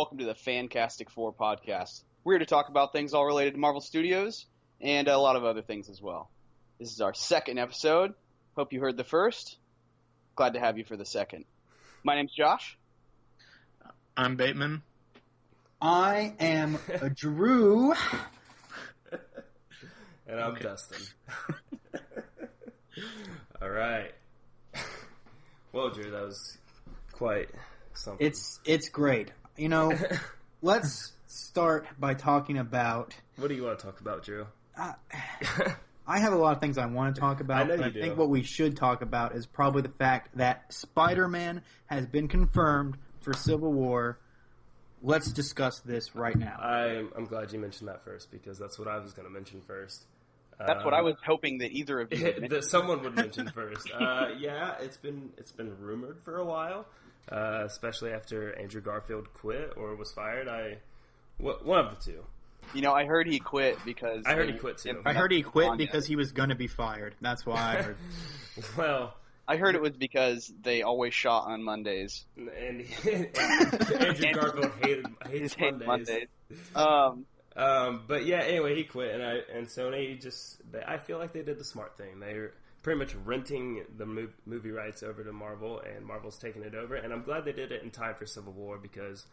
welcome to the FanCASTic 4 podcast. We're here to talk about things all related to Marvel Studios and a lot of other things as well. This is our second episode. Hope you heard the first. Glad to have you for the second. My name's Josh. I'm Bateman. I am Drew. And I'm Dustin. All right. Well, Drew, that was quite something. It's great. You know, let's start by talking about... What do you want to talk about, Drew? I have a lot of things I want to talk about, but I think what we should talk about is probably the fact that Spider-Man has been confirmed for Civil War. Let's discuss this right now. I'm glad you mentioned that first, because that's what I was going to mention first. That's what I was hoping that either of you would mention. That someone would mention first. Yeah, it's been rumored for a while, especially after Andrew Garfield quit or was fired. One of the two. You know, I heard he quit because... I heard he quit, too. I heard he quit because he was going to be fired. That's why I heard. Well... I heard it was because they always shot on Mondays. And Andrew Garfield hates Mondays. But yeah, anyway, he quit, and Sony I feel like they did the smart thing. They're pretty much renting the movie rights over to Marvel, and Marvel's taking it over. And I'm glad they did it in time for Civil War because,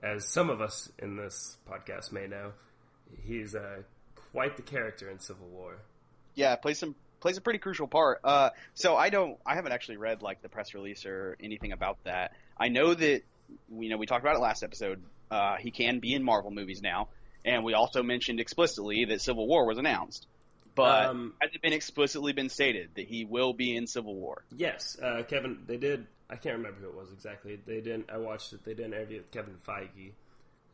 as some of us in this podcast may know, he's quite the character in Civil War. Yeah, plays a pretty crucial part. So I haven't actually read like the press release or anything about that. I know that we talked about it last episode. He can be in Marvel movies now, and we also mentioned explicitly that Civil War was announced. But has it been explicitly been stated that he will be in Civil War? Yes, Kevin. They did. I can't remember who it was exactly. They didn't. I watched it. They did an interview with Kevin Feige,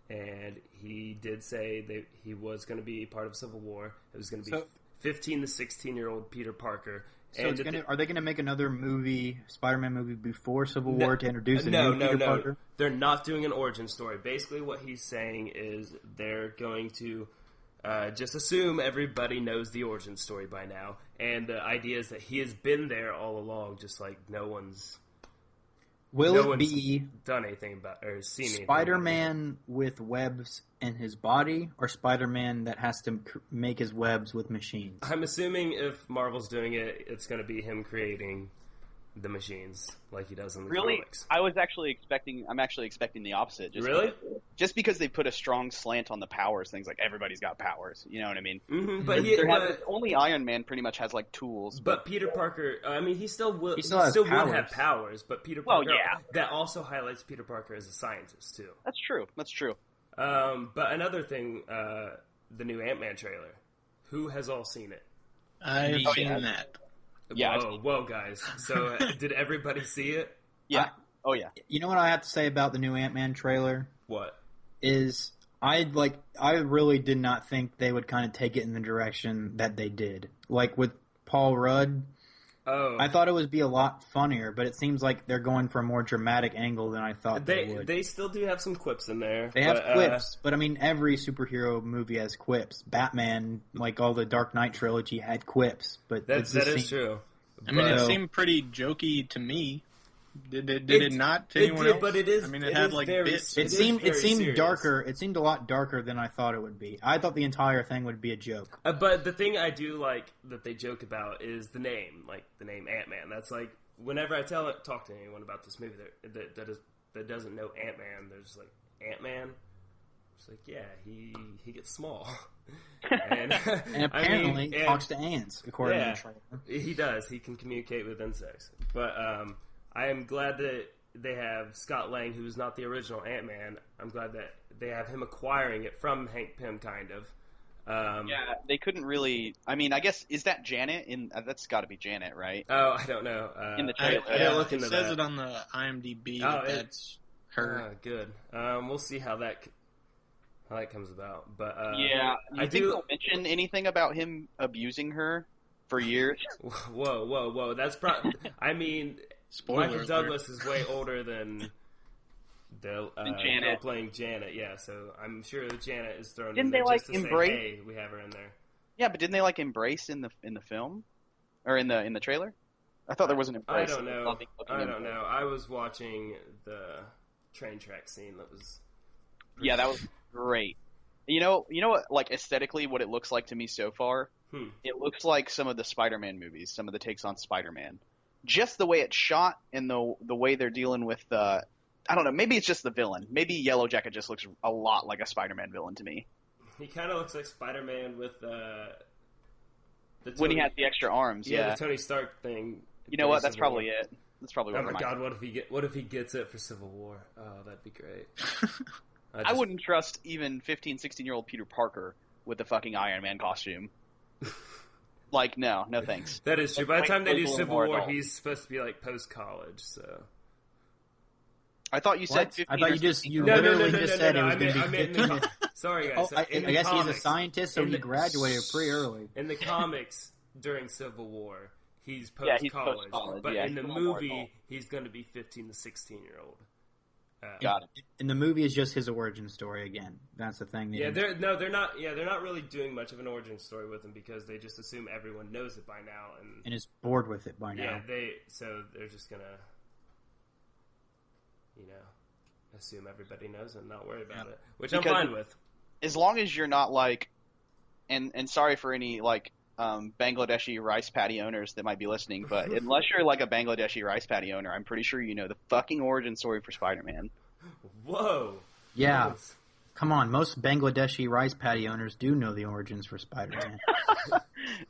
and he did say that he was going to be part of Civil War. It was going to be 15 to 16-year-old Peter Parker. So are they going to make another Spider-Man movie before Civil War to introduce a new Peter Parker? They're not doing an origin story. Basically what he's saying is they're going to just assume everybody knows the origin story by now. And the idea is that he has been there all along, just like no one's done anything about or seen anything. Spider-Man with webs in his body, or Spider-Man that has to make his webs with machines? I'm assuming if Marvel's doing it, it's going to be him creating the machines like he does in the comics. I'm actually expecting the opposite. Just because they put a strong slant on the powers, things like everybody's got powers. You know what I mean? Mm-hmm, but only Iron Man pretty much has like tools. But Peter Parker, I mean, he still would have powers. But Peter Parker, that also highlights Peter Parker as a scientist too. That's true. But another thing, the new Ant-Man trailer. Who has all seen it? I've seen that. Yeah. Whoa, guys. So, did everybody see it? Yeah. Yeah. You know what I have to say about the new Ant-Man trailer? What? Is I really did not think they would kind of take it in the direction that they did. Like with Paul Rudd, I thought it would be a lot funnier, but it seems like they're going for a more dramatic angle than I thought they would. They still do have some quips in there. They have quips, but I mean, every superhero movie has quips. Batman, like all the Dark Knight trilogy, had quips. But that is true. I mean, it seemed pretty jokey to me. Did it not to anyone else? But it is. I mean, it had like bits. It seemed darker. It seemed a lot darker than I thought it would be. I thought the entire thing would be a joke. But the thing I do like that they joke about is the name, like the name Ant-Man. That's like whenever I talk to anyone about this movie that doesn't know Ant-Man, they're just like Ant-Man. It's like, yeah, he gets small. And apparently talks to ants, according to the trailer. He does. He can communicate with insects. But I am glad that they have Scott Lang, who is not the original Ant-Man. I'm glad that they have him acquiring it from Hank Pym, kind of. Yeah, they couldn't really... I mean, I guess, is that Janet? That's got to be Janet, right? Oh, I don't know. In the trailer. I didn't look into that. It says it on the IMDb that's her. Good. We'll see how that comes about. But yeah, I think they'll mention anything about him abusing her for years? Whoa. That's probably... I mean... Michael Douglas is way older than Janet playing Janet. Yeah, so I'm sure that Janet is thrown didn't in there they just to embrace? Say, hey, we have her in there. Yeah, but didn't they embrace in the film or in the trailer? I thought there was an embrace. I don't know. I was watching the train track scene that was Yeah, that was great. You know what? Like aesthetically, what it looks like to me so far, it looks like some of the Spider-Man movies, some of the takes on Spider-Man. Just the way it's shot and the way they're dealing with the, I don't know. Maybe it's just the villain. Maybe Yellow Jacket just looks a lot like a Spider-Man villain to me. He kind of looks like Spider-Man with when he had the extra arms. Yeah, the Tony Stark thing. You know what? That's probably it. That's probably what. Oh my God! What if he gets it for Civil War? Oh, that'd be great. I wouldn't trust even 15, 16-year-old Peter Parker with the fucking Iron Man costume. Like, no thanks. That is true. By the time they do Civil War, he's supposed to be like post-college, so. I thought you said 15. I thought you literally just said it was going to be 15. Sorry, guys. I guess he's a scientist, so he graduated pretty early. In the comics, during Civil War, he's post-college. But in the movie, he's going to be 15 to 16-year-old. Got it. And the movie is just his origin story again. That's the thing. They're not. Yeah, they're not really doing much of an origin story with him because they just assume everyone knows it by now and is bored with it by now. Yeah, they're just gonna, assume everybody knows it and not worry about it, which I'm fine with. As long as you're not like, and sorry for any like Bangladeshi rice paddy owners that might be listening, but unless you're like a Bangladeshi rice paddy owner, I'm pretty sure you know the fucking origin story for Spider-Man. Whoa. Yeah. Nice. Come on, most Bangladeshi rice paddy owners do know the origins for Spider-Man.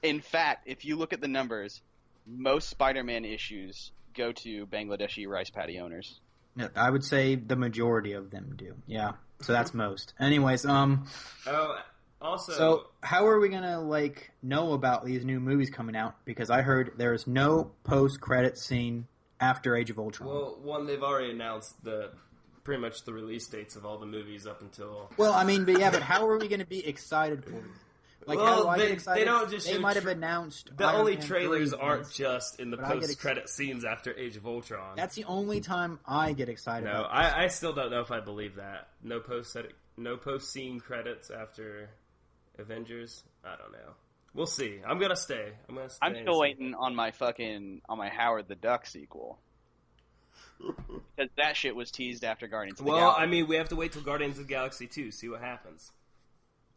In fact, if you look at the numbers, most Spider-Man issues go to Bangladeshi rice paddy owners. Yeah, I would say the majority of them do. Yeah. So that's most. Anyways, Also, so how are we gonna know about these new movies coming out? Because I heard there is no post-credit scene after Age of Ultron. Well, they've already announced pretty much the release dates of all the movies up until. Well, I mean, but how are we gonna be excited for it? How do I get excited? They don't just. They might have announced. The only trailers aren't just in the post-credit scenes after Age of Ultron. That's the only time I get excited. No, I still don't know if I believe that. No post-scene credits after Avengers. I don't know. We'll see. I'm gonna stay. I'm still waiting on my Howard the Duck sequel. Because that shit was teased after Guardians of the Galaxy. Well, I mean, we have to wait till Guardians of the Galaxy 2, see what happens.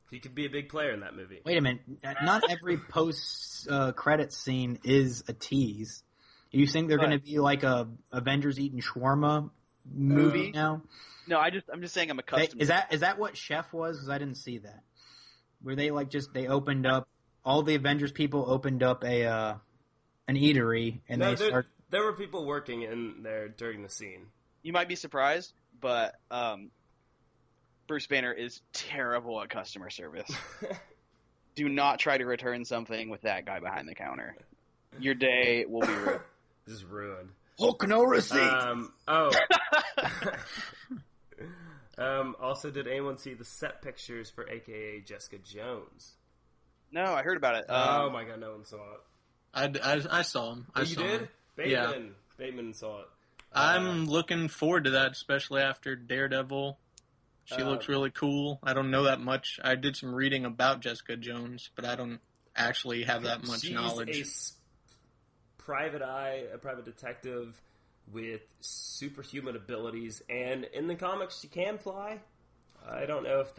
He could be a big player in that movie. Wait a minute. Not every post-credit scene is a tease. You think they're going to be like a Avengers eating shawarma movie now? No, I'm just saying I'm accustomed. Is that what Chef was? Because I didn't see that. Where they they opened up, all the Avengers people opened up an eatery and there were people working in there during the scene. You might be surprised, but Bruce Banner is terrible at customer service. Do not try to return something with that guy behind the counter. Your day will be ruined. Just ruined. Hook no receipt. Also, did anyone see the set pictures for AKA Jessica Jones? No, I heard about it. Oh my God, no one saw it. I saw him. You did? Bateman saw it. I'm looking forward to that, especially after Daredevil. She looks really cool. I don't know that much. I did some reading about Jessica Jones, but I don't actually have that much knowledge. She's a private detective with superhuman abilities, and in the comics she can fly. I don't know if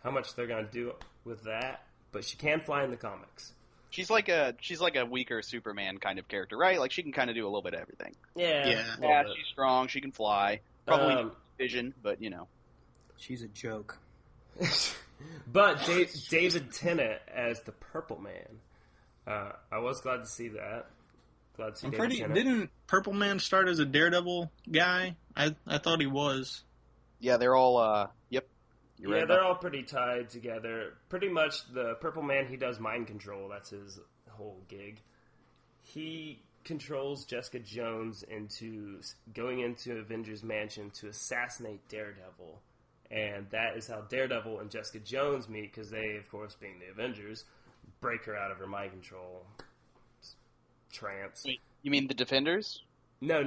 how much they're gonna do with that, but she can fly in the comics. She's like a weaker Superman kind of character, right? Like she can kind of do a little bit of everything. Yeah. She's strong. She can fly. Probably vision, but she's a joke. But David Tennant as the Purple Man. I was glad to see that. Glad to see David Tennant. Didn't Purple Man start as a Daredevil guy? I thought he was. Yeah, they're all. Yep. They're all pretty tied together. Pretty much the Purple Man, he does mind control. That's his whole gig. He controls Jessica Jones into going into Avengers Mansion to assassinate Daredevil. And that is how Daredevil and Jessica Jones meet, because they, of course, being the Avengers, break her out of her mind control trance. Wait, you mean the Defenders? No.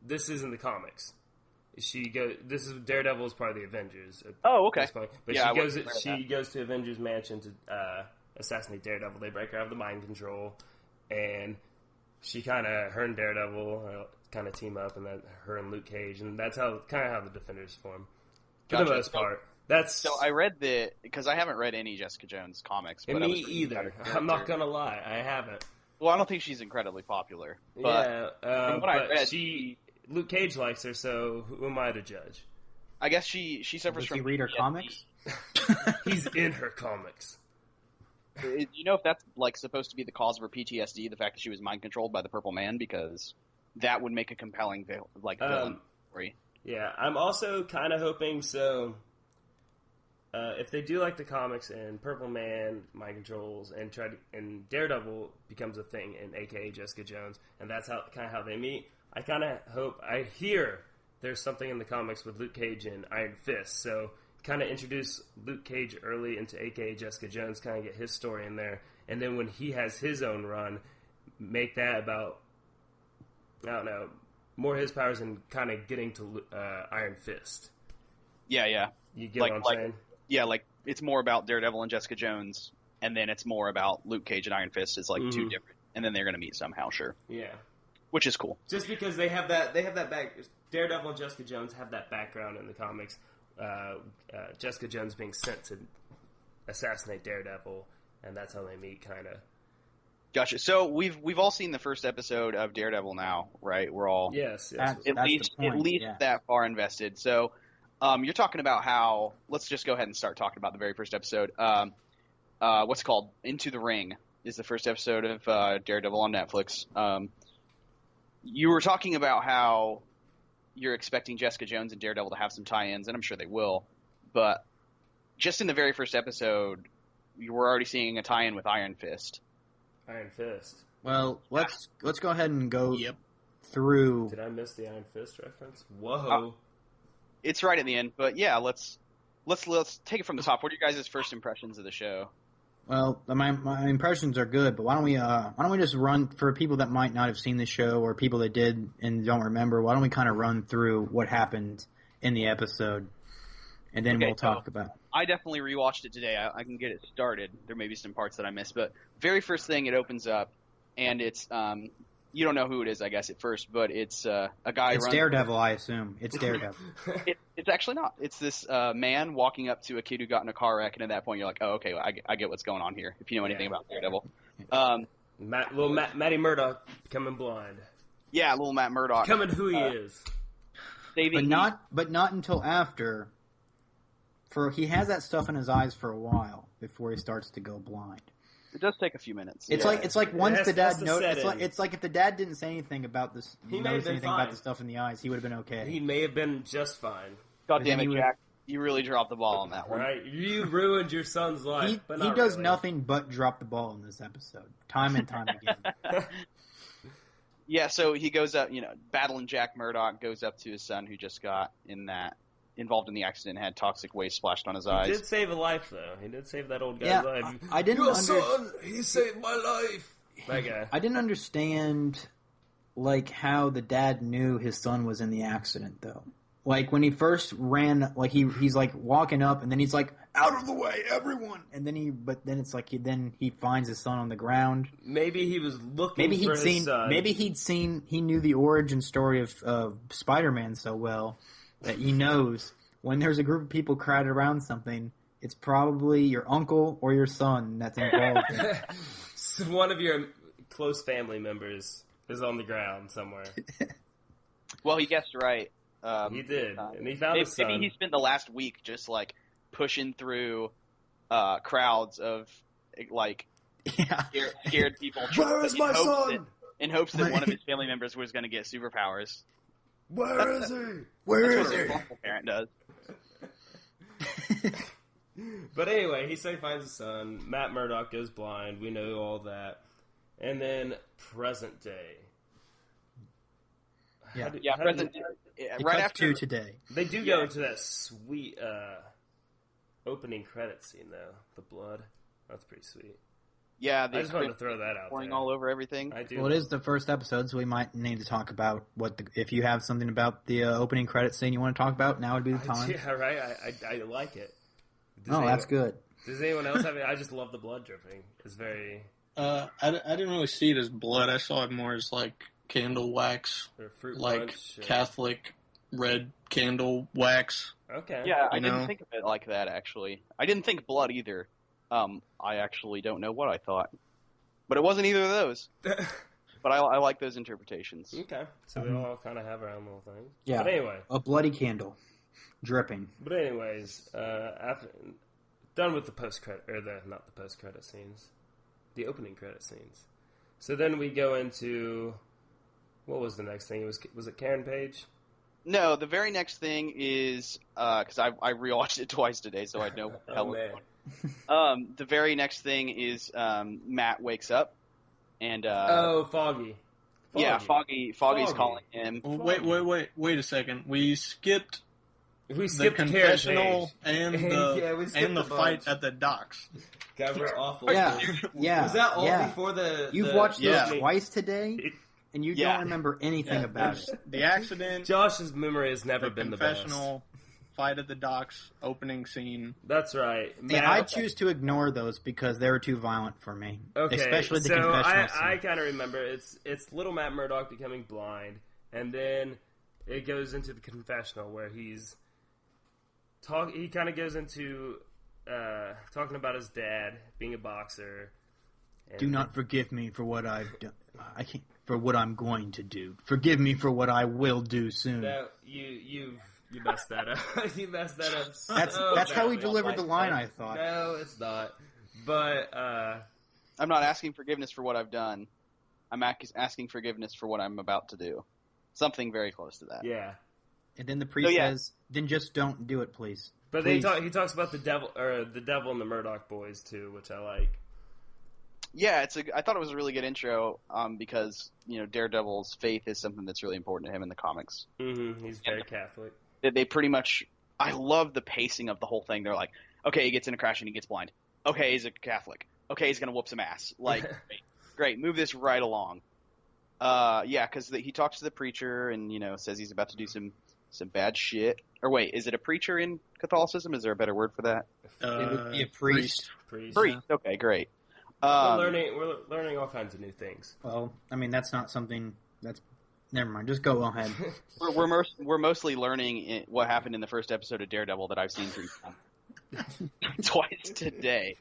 This is in the comics. This is Daredevil is part of the Avengers. Oh, okay. But she goes to Avengers Mansion to assassinate Daredevil. They break her out of the mind control, and her and Daredevil kind of team up, and then her and Luke Cage, and that's how the Defenders form. For the most part. So I read because I haven't read any Jessica Jones comics. And but me either. I'm not going to lie. I haven't. Well, I don't think she's incredibly popular. But from what I read, Luke Cage likes her, so who am I to judge? I guess she suffers from. Does he read her comics? He's in her comics. Do you know if that's like supposed to be the cause of her PTSD, the fact that she was mind controlled by the Purple Man? Because that would make a compelling villain story. Yeah, I'm also kind of hoping so. If they do like the comics and Purple Man mind controls and Daredevil becomes a thing in AKA Jessica Jones, and that's how they meet. I kind of hope I hear there's something in the comics with Luke Cage and Iron Fist, so kind of introduce Luke Cage early into AKA Jessica Jones, kind of get his story in there, and then when he has his own run, make that about more his powers and kind of getting to Iron Fist. Yeah. You get what I'm saying? Yeah, it's more about Daredevil and Jessica Jones, and then it's more about Luke Cage and Iron Fist. It's two different, and then they're going to meet somehow, sure. Yeah. Which is cool. Just because they have that back. Daredevil and Jessica Jones have that background in the comics. Jessica Jones being sent to assassinate Daredevil, and that's how they meet, kind of. Gotcha. So we've all seen the first episode of Daredevil now, right? We're all yes. At least that far invested. So you're talking about how. Let's just go ahead and start talking about the very first episode. What's it called? Into the Ring is the first episode of Daredevil on Netflix. You were talking about how you're expecting Jessica Jones and Daredevil to have some tie-ins, and I'm sure they will. But just in the very first episode, you were already seeing a tie-in with Iron Fist. Iron Fist. Well, let's go ahead and go through. Did I miss the Iron Fist reference? Whoa! It's right at the end, but yeah, let's take it from the top. What are your guys' first impressions of the show? Well, my impressions are good, but why don't we just run for people that might not have seen the show or people that did and don't remember? Why don't we kind of run through what happened in the episode, and then we'll talk about. I definitely rewatched it today. I can get it started. There may be some parts that I missed, but very first thing, it opens up, and it's you don't know who it is, I guess, at first, but it's a guy. It's Daredevil, I assume. It's Daredevil. It's actually not. It's this man walking up to a kid who got in a car wreck, and at that point, you're like, oh, okay, I get what's going on here. If you know anything about Daredevil, Matty Murdock becoming blind. Yeah, little Matt Murdock becoming who he is. But not until after. He has that stuff in his eyes for a while before he starts to go blind. It does take a few minutes. It's like once the dad noticed. It's like if the dad didn't say anything about this, noticed anything about the stuff in the eyes, he would have been okay. He may have been just fine. God damn it, Jack! You really dropped the ball on that one. Right, you ruined your son's life. He does nothing but drop the ball in this episode, time and time again. Yeah, so he goes up, battling Jack Murdock, goes up to his son who just got involved in the accident and had toxic waste splashed on his eyes. He did save a life, though. He did save that old guy's life. I didn't son, he saved my life. That guy. I didn't understand, how the dad knew his son was in the accident, though. When he first ran, he's walking up, and then he's like, out of the way, everyone! And then he finds his son on the ground. Maybe he was looking for his son. Maybe he knew the origin story of Spider-Man so well that he knows when there's a group of people crowded around something, it's probably your uncle or your son that's involved in it. So one of your close family members is on the ground somewhere. Well, he guessed right. He did, and he found his son. Maybe he spent the last week just pushing through crowds of scared people. Where is my son? In hopes that one of his family members was going to get superpowers. Where is he? Where is he? That's what a parent does. But anyway, he finds his son. Matt Murdock goes blind. We know all that. And then present day. Present day. Right after today. They do go into that sweet opening credit scene, though. The blood. That's pretty sweet. Yeah, I just wanted to throw that out pouring all over everything. I do. Well, it is the first episode, so we might need to talk about if you have something about the opening credit scene you want to talk about, now would be the time. Yeah, right. I like it. That's good. Does anyone else have it? I just love the blood dripping. It's very... I didn't really see it as blood. I saw it more as candle wax, or fruit like punch, Catholic red candle wax. Okay. Yeah, I didn't think of it like that, actually. I didn't think blood either. I actually don't know what I thought. But it wasn't either of those. But I like those interpretations. Okay. So we all kind of have our own little thing. Yeah. But anyway. A bloody candle. Dripping. But anyways, after done with the post-credit, or not the post-credit scenes, the opening credit scenes. So then we go into, what was the next thing? Was it Karen Page? No, the very next thing is, because I rewatched it twice today, so I know what the hell was going. The very next thing is Matt wakes up, and Foggy. Yeah, Foggy's calling him. Well, wait a second. We skipped the confessional and the fight at the docks. God, we're awful. Yeah. Was that all before the? You've watched this twice today, and you don't remember anything about it. The accident. Josh's memory has never been the best. Confessional, fight at the docks, opening scene. That's right. I choose to ignore those because they were too violent for me. Okay, especially the confessional scene. I kind of remember it's little Matt Murdock becoming blind, and then it goes into the confessional where he kind of goes into talking about his dad being a boxer. Do not forgive me for what I've done. I can't for what I'm going to do. Forgive me for what I will do soon. No, you messed that up. You messed that up. That's how he delivered the line. I thought. No, it's not. But I'm not asking forgiveness for what I've done. I'm asking forgiveness for what I'm about to do. Something very close to that. Yeah. And then the priest says, "Then just don't do it, please." But please. he talks about the devil and the Murdoch boys too, which I like. Yeah, I thought it was a really good intro because Daredevil's faith is something that's really important to him in the comics. Mm-hmm. He's very Catholic. They pretty much. I love the pacing of the whole thing. They're like, okay, he gets in a crash and he gets blind. Okay, he's a Catholic. Okay, he's gonna whoop some ass. Like, great, move this right along. Because he talks to the preacher and says he's about to do some bad shit. Or wait, is it a preacher in Catholicism? Is there a better word for that? It would be a priest. Priest. Okay, great. We're learning all kinds of new things. Well, I mean that's not something that's. Never mind. Just go ahead. we're mostly learning what happened in the first episode of Daredevil that I've seen twice today.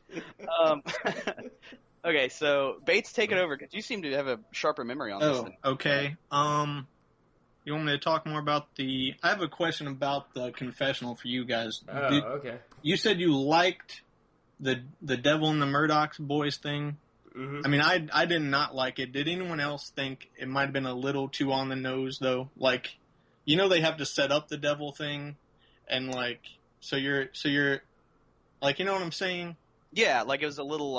Okay, so Bates, take it over because you seem to have a sharper memory on this. Oh, okay. You want me to talk more about I have a question about the confessional for you guys. Okay. You said you liked the Devil and the Murdoch boys thing. Mm-hmm. I mean, I did not like it. Did anyone else think it might have been a little too on the nose, though? Like, they have to set up the devil thing, and so you're like, you know what I'm saying? Yeah, like it was a little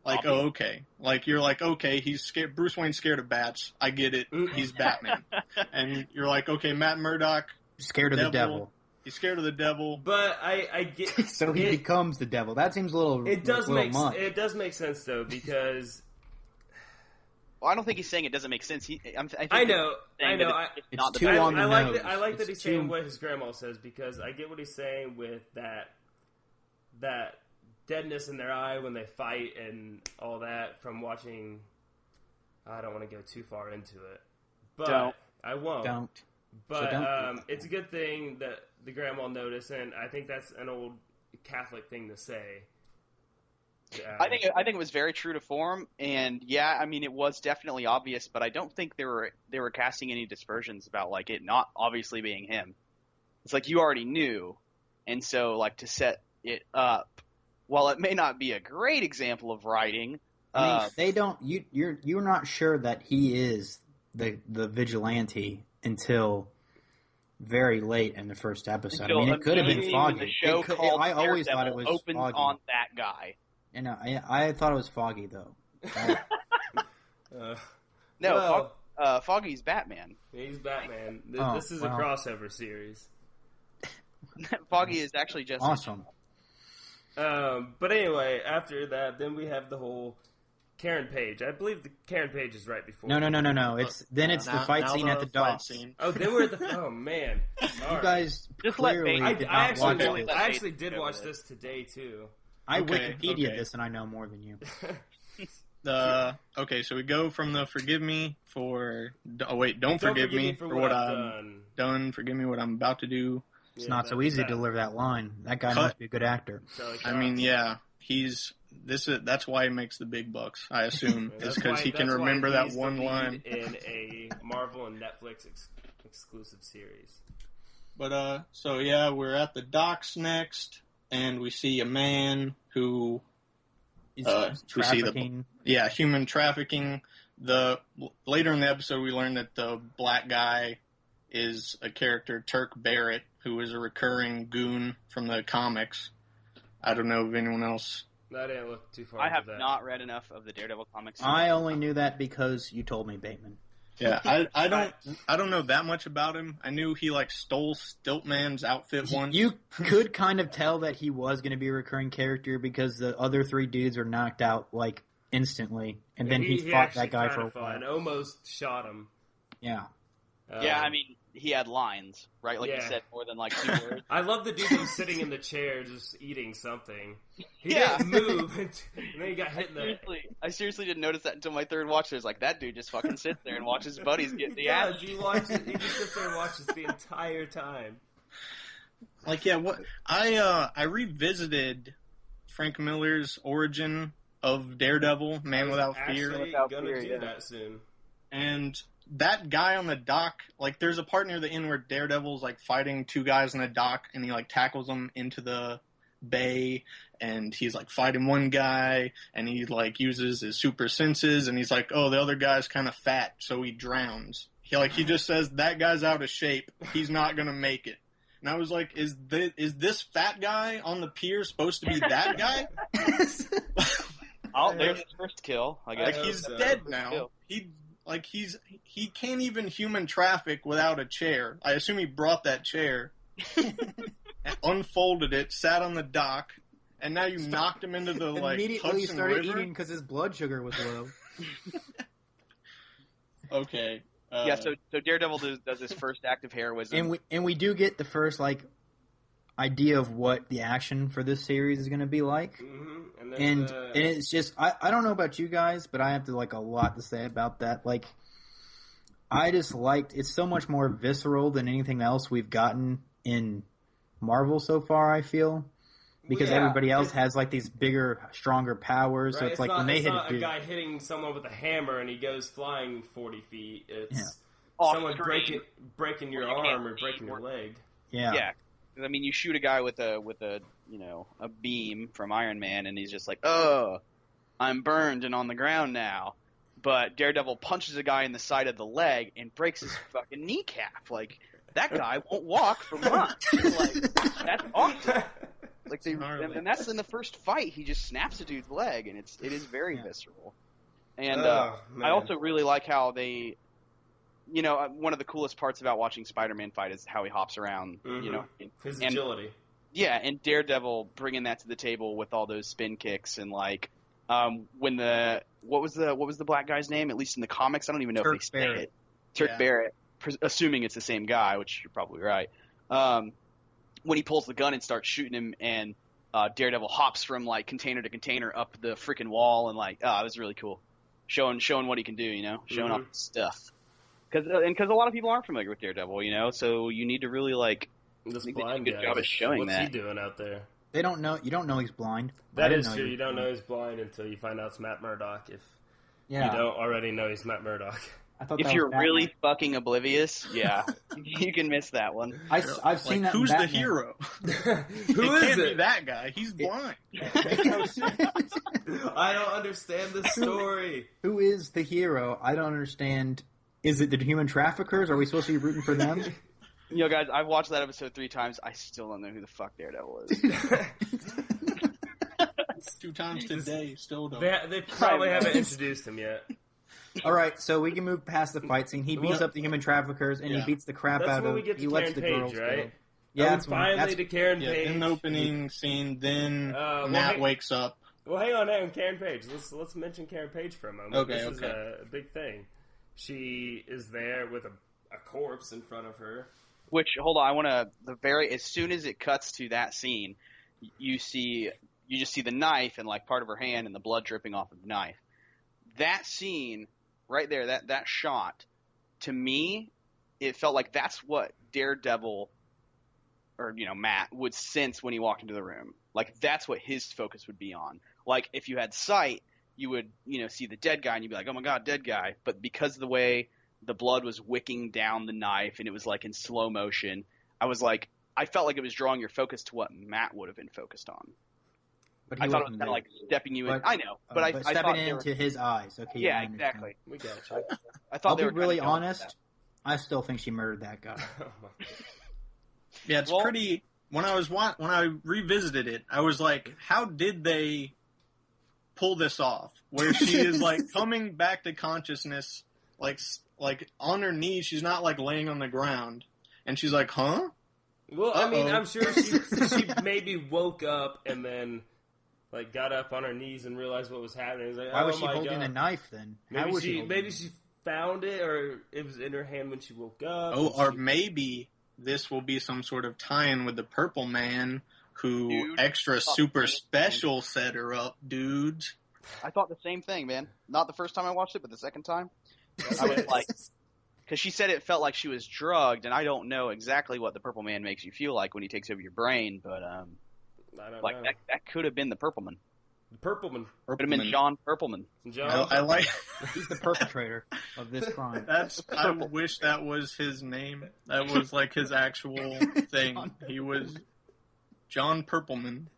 like, oh, okay. Like you're like, okay, he's scared. Bruce Wayne's scared of bats. I get it. He's Batman, and you're like, okay, Matt Murdock scared of the devil. He's scared of the devil. But I get so he becomes the devil. That seems a little. It does much. It does make sense though because. Well, I don't think he's saying it doesn't make sense. I know. It's too on the nose. I like that he's saying what his grandma says because I get what he's saying with that deadness in their eye when they fight and all that from watching. I don't want to go too far into it, but I won't. Don't. But it's a good thing that the grandma noticed, and I think that's an old Catholic thing to say. I think it was very true to form, and yeah, I mean it was definitely obvious, but I don't think they were casting any dispersions about like it not obviously being him. It's like you already knew, and so like to set it up, while it may not be a great example of writing, I mean, they don't. You're not sure that he is the vigilante until very late in the first episode. I mean, it could have been Foggy. The show called I always thought it was opened Foggy. on that guy. And I thought it was Foggy though. Foggy's Batman. He's Batman. This is a crossover series. Foggy is actually just awesome. But anyway, after that, then we have the whole Karen Page. I believe the Karen Page is right before. No. It's the fight scene at the docks. Oh, then we're at the. Oh man, you guys clearly did not watch this. I actually did watch this today too. I Wikipedia this, and I know more than you. Okay, so we go from the forgive me for... Oh, wait, don't forgive me for what I've done. Forgive me what I'm about to do. It's not so easy to deliver that line. That guy must be a good actor. I mean, yeah, that's why he makes the big bucks, I assume, is because he can remember that one line. In a Marvel and Netflix exclusive series. But, so yeah, we're at the docks next, and we see a man who... trafficking. Human trafficking. Later in the episode, we learned that the black guy is a character, Turk Barrett, who is a recurring goon from the comics. I don't know if anyone else. That didn't look too far. I have not read enough of the Daredevil comics. I only knew that because you told me, Bateman. Yeah, I don't know that much about him. I knew he stole Stiltman's outfit once. You could kind of tell that he was going to be a recurring character because the other three dudes were knocked out instantly, and then he fought that guy for a while and almost shot him. Yeah. Yeah, I mean, he had lines, right? Like you said, more than 2 words. I love the dude who was sitting in the chair just eating something. He didn't move, and then he got hit in the... I seriously didn't notice that until my third watch. There's that dude just fucking sits there and watches his buddies get the ass. He just sits there and watches the entire time. I revisited Frank Miller's origin of Daredevil, Man Without Fear. Gonna do that soon. And that guy on the dock, there's a part near the end where Daredevil's fighting two guys on the dock, and he tackles them into the bay, and he's fighting one guy, and he uses his super senses, and he's oh, the other guy's kind of fat, so he drowns. He just says that guy's out of shape, he's not gonna make it. And I was is this fat guy on the pier supposed to be that guy? There's his first kill. I guess he's dead now. He can't even human traffic without a chair. I assume he brought that chair, unfolded it, sat on the dock, and now you knocked him into the immediately Hudson started River? eating because his blood sugar was low. Okay. So Daredevil does his first act of heroism, and we do get the first idea of what the action for this series is going to be like. Mm-hmm. And it's just I don't know about you guys, but I have a lot to say about that. I just it's so much more visceral than anything else we've gotten in Marvel so far, I feel. Because everybody else has these bigger, stronger powers, right? So it's when they hit a guy hitting someone with a hammer and he goes flying 40 feet. It's someone breaking your arm or breaking your leg. Yeah. Yeah. I mean, you shoot a guy with a beam from Iron Man, and he's just oh, I'm burned and on the ground now. But Daredevil punches a guy in the side of the leg and breaks his fucking kneecap. That guy won't walk for months. That's awesome. And that's in the first fight. He just snaps a dude's leg, and it is very visceral. And I also really like how they... one of the coolest parts about watching Spider-Man fight is how he hops around, Mm-hmm. His agility. Yeah, and Daredevil bringing that to the table with all those spin kicks and when what was the black guy's name? At least in the comics, I don't even know if they say it. Turk Barrett, assuming it's the same guy, which you're probably right. When he pulls the gun and starts shooting him, and Daredevil hops from like container to container up the freaking wall, and like, it was really cool, showing what he can do, you know, showing off his stuff. Because a lot of people aren't familiar with Daredevil, you know, so you need to really like this make blind a good job at showing what's that. What's he doing out there? They don't know. You don't know he's blind. That is true. You don't know he's blind until you find out it's Matt Murdock. If you don't already know he's Matt Murdock. I thought if you're really fucking oblivious, you can miss that one. I've seen that. Who's in the hero? Who is can't it? be that guy. He's blind. I don't understand the story. Who is the hero? I don't understand. Is it the human traffickers? Are we supposed to be rooting for them? You know, guys, I've watched that episode 3 times. I still don't know who the fuck Daredevil is. 2 times today, still don't. They probably haven't introduced him yet. All right, so we can move past the fight scene. He beats up the human traffickers, and he beats the crap out of. We get to he lets Karen the girls Page, right? go. Yeah, finally to Karen Page. In the opening scene, then Matt wakes up. Well, hang on, Karen Page. Let's mention Karen Page for a moment. Okay, this is a big thing. She is there with a corpse in front of her. Which, hold on, I want to, as soon as it cuts to that scene, you just see the knife and like part of her hand and the blood dripping off of the knife. that scene right there, that shot, to me, it felt like that's what Daredevil, or Matt, would sense when he walked into the room. Like that's what his focus would be on. Like if you had sight, you would see the dead guy and you'd be like, oh my god, dead guy. But because of the way the blood was wicking down the knife and it was like in slow motion, I felt like it was drawing your focus to what Matt would have been focused on. But I thought it was kind of like stepping you in. I know, but I stepping into his eyes. Okay. Yeah, exactly. We got you. I thought I'll be really honest. I still think she murdered that guy. Yeah, it's pretty. When I revisited it, I was like, how did they pull this off? Where she is like coming back to consciousness, like on her knees. She's not like laying on the ground, and she's like, huh? Well, I mean, I'm sure she maybe woke up and then like got up on her knees and realized what was happening. It was like, why was she holding a knife then? Maybe she found it, or it was in her hand when she woke up. Oh, or maybe this will be some sort of tie-in with the Purple Man who super special set her up, dudes. I thought the same thing, man. Not the first time I watched it, but the second time. I was like, because she said it felt like she was drugged, and I don't know exactly what the Purple Man makes you feel like when he takes over your brain, but I don't know. That could have been the Purple Man. The Purple Man. Could have been John Purpleman. I like. He's the perpetrator of this crime. I wish that was his name. That was like his actual thing. He was John Purpleman.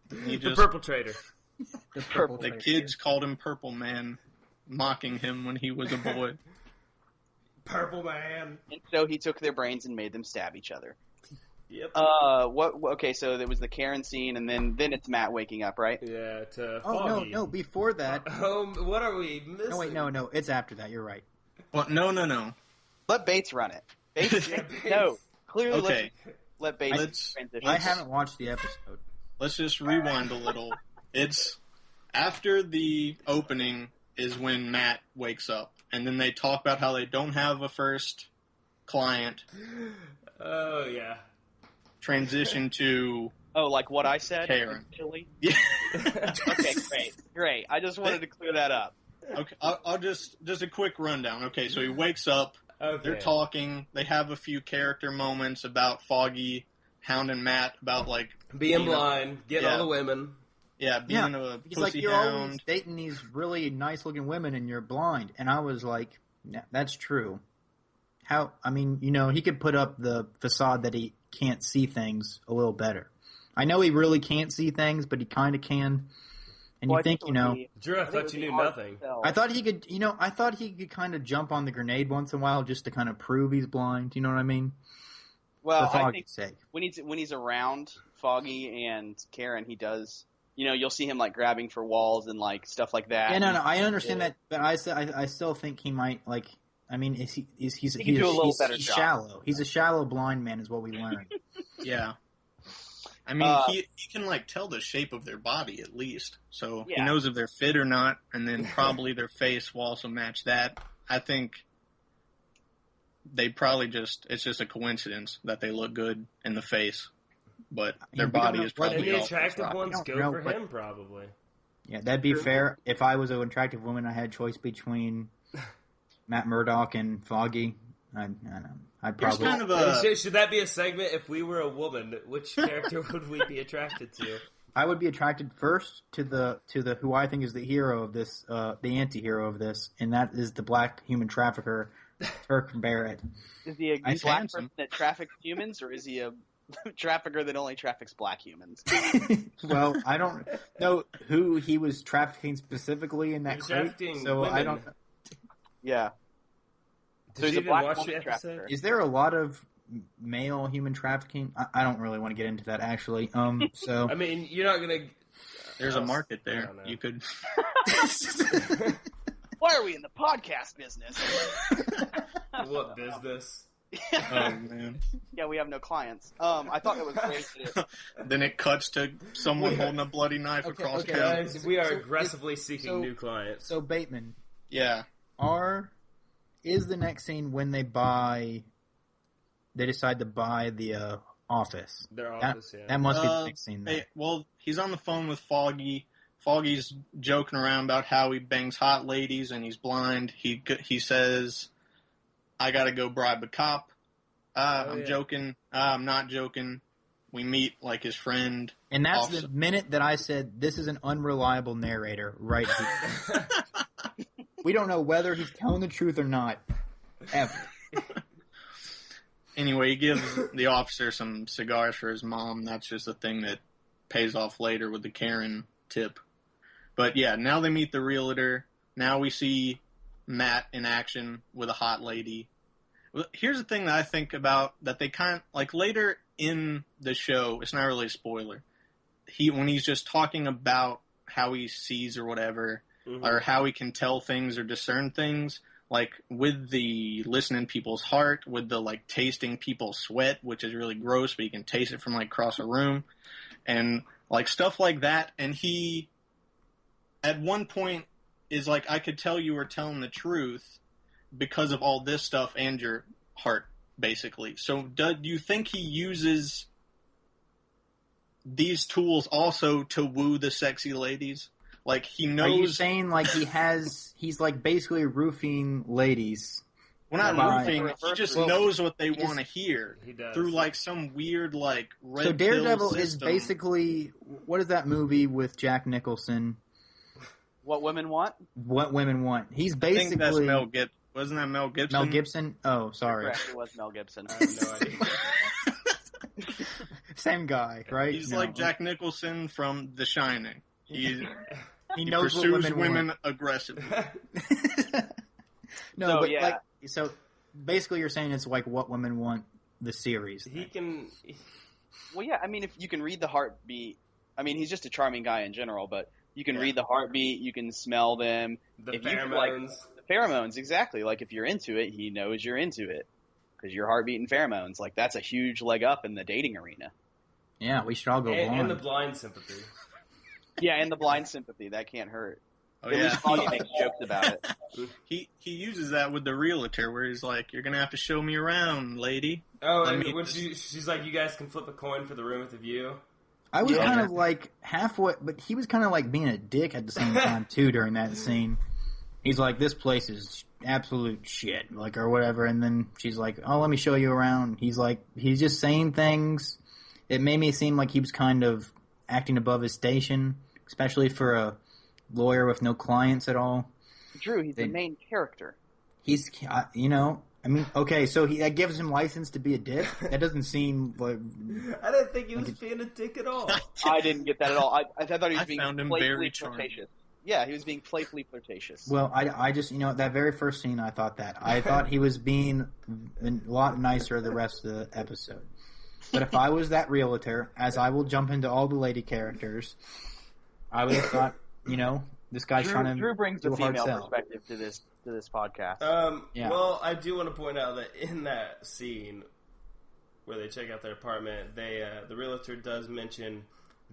The perpetrator. The kids called him Purple Man, mocking him when he was a boy. Purple Man. And so he took their brains and made them stab each other. Yep. Okay, so there was the Karen scene, and then it's Matt waking up, right? Yeah. Oh no! Before that. What are we missing? No, wait, no. It's after that. You're right. Well, no. Let Bates run it. Bates. No, clearly. Okay. Let Bates transition. I haven't watched the episode. Let's just rewind a little. It's after the opening is when Matt wakes up, and then they talk about how they don't have a first client. Oh yeah. Transition to like what I said? Karen. Yeah. Okay, great. I just wanted to clear that up. Okay, I'll just a quick rundown. Okay, so he wakes up. Okay. They're talking. They have a few character moments about Foggy hounding Matt about like being blind, getting all the women. Yeah, being a he's pussy like, you're hound. always dating these really nice looking women and you're blind. And I was like, yeah, that's true. He could put up the facade that he can't see things a little better. I know he really can't see things, but he kind of can. And Drew, I thought you knew nothing. I thought he could kind of jump on the grenade once in a while just to kind of prove he's blind. You know what I mean? Well, I think when he's around Foggy and Karen, he does. You'll see him like grabbing for walls and like stuff like that. Yeah, no, I understand that, but I still think he might like. I mean, he's do a little better job. Shallow. He's a shallow blind man, is what we learned. Yeah. I mean, he can like tell the shape of their body at least, so he knows if they're fit or not, and then probably their face will also match that. I think they probably it's just a coincidence that they look good in the face, but their body is probably. And the attractive ones go for him, probably. Yeah, that'd be fair. If I was an attractive woman, I had choice between Matt Murdock and Foggy. I'd probably. Kind of should that be a segment? If we were a woman, which character would we be attracted to? I would be attracted first to the who I think is the hero of this, the anti-hero of this, and that is the black human trafficker, Turk Barrett. Is he a black person that traffics humans, or is he a trafficker that only traffics black humans? Well, I don't know who he was trafficking specifically in that crate, so women. I don't. Yeah. So he's a black woman trafficker. Is there a lot of male human trafficking? I don't really want to get into that, actually. So I mean, you're not gonna. There's a market there. You could. Why are we in the podcast business? What business? Oh man. Yeah, we have no clients. I thought it was great. Then it cuts to someone holding a bloody knife across town. Guys, we are aggressively seeking new clients. So Bateman. Yeah. Is the next scene when they decide to buy the office? Their office, That must be the next scene. Well, he's on the phone with Foggy. Foggy's joking around about how he bangs hot ladies and he's blind. He says, "I gotta go bribe a cop." I'm joking. I'm not joking. We meet like his friend. And that's the minute that I said, this is an unreliable narrator right here. We don't know whether he's telling the truth or not. Ever. Anyway, he gives the officer some cigars for his mom. That's just a thing that pays off later with the Karen tip. But yeah, now they meet the realtor. Now we see Matt in action with a hot lady. Here's the thing that I think about that they later in the show, it's not really a spoiler. When he's just talking about how he sees or whatever, or how he can tell things or discern things, like with the listening people's heart, with the like tasting people's sweat, which is really gross, but you can taste it from like across a room, and like stuff like that. And he, at one point, is like, I could tell you were telling the truth because of all this stuff and your heart, basically. So do you think he uses these tools also to woo the sexy ladies? Like, he knows... Are you saying, like, he's, like, basically roofing ladies? Well, not roofing. He just knows what they want to hear. He does. Through, like, some weird, like, red So Daredevil pill is basically... What is that movie with Jack Nicholson? What Women Want? What Women Want. He's basically... I think that's Mel Gibson. Wasn't that Mel Gibson? Mel Gibson? Oh, sorry. Correct, it was Mel Gibson. I have no idea. Same guy, right? He's like Jack Nicholson from The Shining. He knows pursues women aggressively. So basically you're saying it's like What Women Want, the series. He can... Well, yeah, I mean, if you can read the heartbeat... I mean, he's just a charming guy in general, but you can read the heartbeat, you can smell them. The pheromones. Pheromones, exactly. Like, if you're into it, he knows you're into it. Because your heartbeat and pheromones. Like, that's a huge leg up in the dating arena. Yeah, we should all go blind. And the blind sympathy. Yeah, and the blind sympathy. That can't hurt. Oh, At least Foggy makes jokes about it. He uses that with the realtor, where he's like, "You're going to have to show me around, lady." Oh, and when she's like, "You guys can flip a coin for the room with the view." I was kind of like halfway, but he was kind of like being a dick at the same time, too, during that scene. He's like, "This place is absolute shit," like, or whatever, and then she's like, "Oh, let me show you around." He's like, he's just saying things. It made me seem like he was kind of acting above his station, especially for a lawyer with no clients at all. Drew, he's the main character. He's, I mean, okay, so that gives him license to be a dick? That doesn't seem like... I didn't think he was being a dick at all. I didn't get that at all. I thought he was being playfully flirtatious. Yeah, he was being playfully flirtatious. Well, I just, that very first scene, I thought that. I thought he was being a lot nicer the rest of the episode. But if I was that realtor, as I will jump into all the lady characters, I would have thought, this guy's trying to Drew brings do the a hard female sell. perspective to this podcast. Yeah. Well, I do want to point out that in that scene where they check out their apartment, the realtor does mention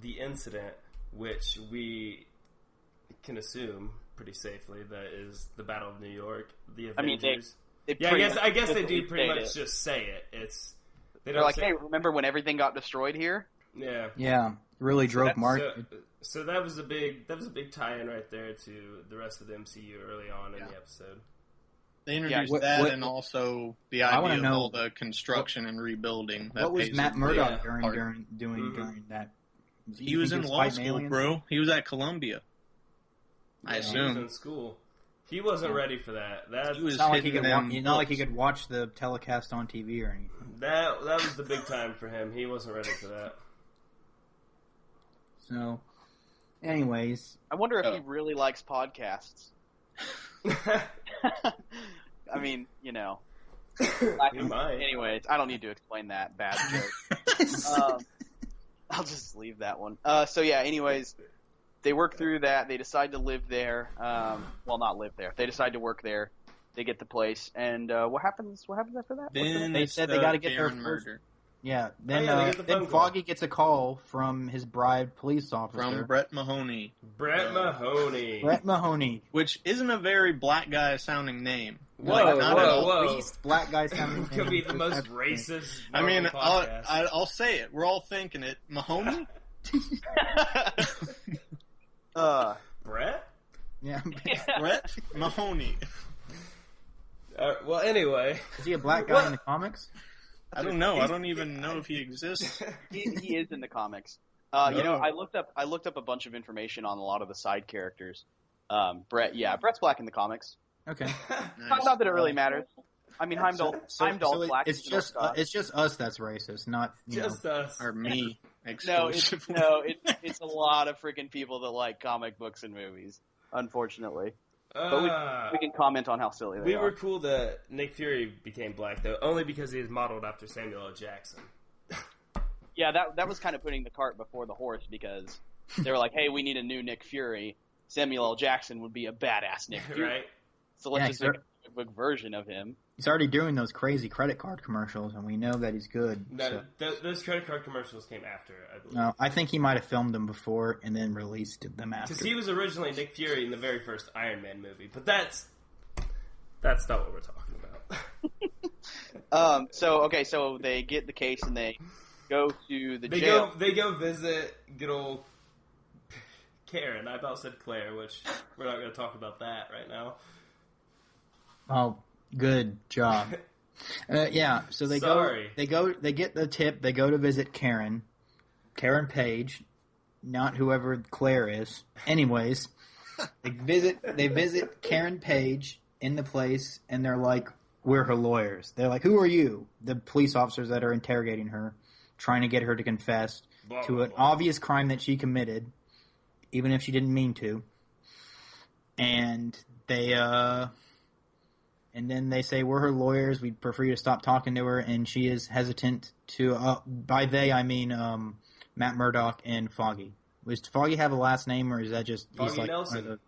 the incident, which we can assume pretty safely that is the Battle of New York, the Avengers. I guess they do pretty much just say it. They're like, "Hey, remember when everything got destroyed here?" Yeah. Yeah. Really drove Mark. So that was a big tie-in right there to the rest of the MCU early on in the episode. They introduced and also the idea of all the construction and rebuilding. What was Matt Murdock doing during that? He was in law school, bro. He was at Columbia. I assume. He was in school. He wasn't ready for that. It's not like he could watch the telecast on TV or anything. That was the big time for him. He wasn't ready for that. So, anyways. I wonder if he really likes podcasts. I mean, He might. Anyways, I don't need to explain that bad joke. I'll just leave that one. Anyways, they work through that. They decide to live there. Well, not live there. They decide to work there. They get the place. And what happens after that? Then they said they got to get their first... murder. Yeah, then Foggy gets a call from his bribed police officer. From Brett Mahoney. Brett Mahoney. Which isn't a very black guy sounding name. Whoa. Least black guy sounding name. Could be the most racist. I mean, I'll say it. We're all thinking it. Mahoney? Brett? Yeah. Brett Mahoney. Well, anyway. Is he a black guy in the comics? I don't know. I don't even know if he exists. He is in the comics. I looked up a bunch of information on a lot of the side characters. Brett's black in the comics. Okay. Nice. Not that it really matters. I mean, Heimdall's black. It's just us that's racist, not just us or me. It's a lot of freaking people that like comic books and movies. Unfortunately. But we can comment on how silly they are. We were cool that Nick Fury became black, though, only because he is modeled after Samuel L. Jackson. Yeah, that was kind of putting the cart before the horse, because they were like, hey, we need a new Nick Fury. Samuel L. Jackson would be a badass Nick Fury. Right? So let's just make a comic book version of him. He's already doing those crazy credit card commercials, and we know that he's good. No, those credit card commercials came after, I believe. No, I think he might have filmed them before and then released them after. Because he was originally Nick Fury in the very first Iron Man movie, but that's not what we're talking about. So they get the case and they go to the jail. They go visit good old Karen. I about said Claire, which we're not going to talk about that right now. Oh, good job. So they get the tip. They go to visit Karen Page, not whoever Claire is. Anyways, they visit Karen Page in the place, and they're like, "We're her lawyers." They're like, "Who are you?" The police officers that are interrogating her, trying to get her to confess to an obvious crime that she committed, even if she didn't mean to. And then they say, we're her lawyers, we'd prefer you to stop talking to her, and she is hesitant to, by they I mean Matt Murdock and Foggy. Does Foggy have a last name, or is that just... Foggy Nelson.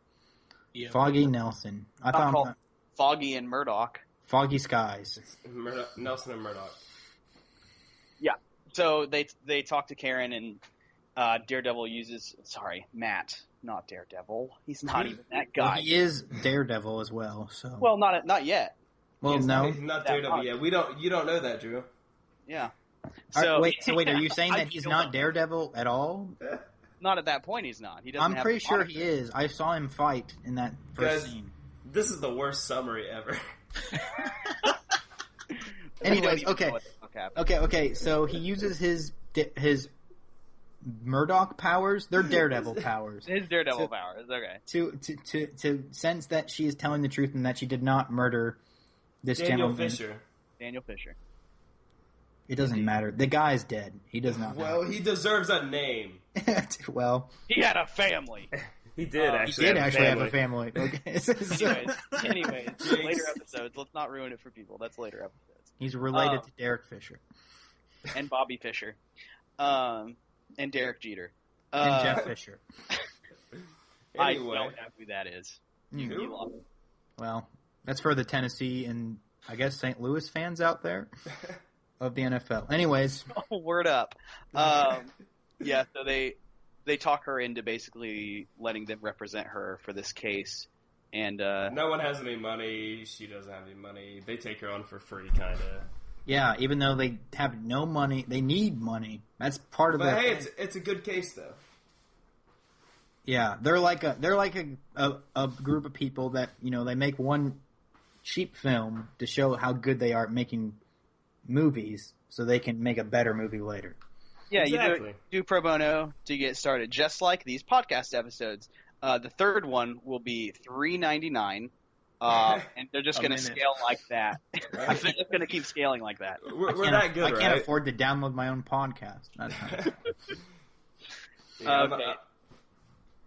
Foggy Nelson. I thought Foggy and Murdock. Foggy Skies. Nelson and Murdock. Yeah. So they talk to Karen, and Daredevil uses... Sorry, Matt. Not Daredevil. He's not even that guy. Well, he is Daredevil as well. So. Well, not yet. Well, no. He's not Daredevil yet. You don't know that, Drew. Yeah. So wait, are you saying that he's not Daredevil at all? Not at that point, he's not. He doesn't. I'm pretty sure he is. I saw him fight in that first scene. This is the worst summary ever. Anyways, okay. So he uses his Murdoch powers. They're Daredevil powers. His Daredevil powers. Okay. To sense that she is telling the truth and that she did not murder this gentleman. Daniel Fisher. It doesn't matter. The guy's dead. He does not. Well, he deserves a name. Well, he had a family. He did actually have a family. Okay. Anyways, later episodes. Let's not ruin it for people. That's later episodes. He's related to Derek Fisher and Bobby Fischer, and Derek Jeter, and Jeff Fisher. I don't know who that is. Well, that's for the Tennessee and I guess St. Louis fans out there of the NFL. Anyways, word up. Yeah, so they talk her into basically letting them represent her for this case, and no one has any money. She doesn't have any money. They take her on for free, kind of. Yeah, even though they have no money, they need money. That's part of it. But hey, it's a good case though. Yeah, they're like a group of people that they make one cheap film to show how good they are at making movies, so they can make a better movie later. Yeah, exactly. You do pro bono to get started, just like these podcast episodes. The third one will be $3.99, and they're just going to scale like that. They're just going to keep scaling like that. We're that good, I can't afford to download my own podcast. That's okay.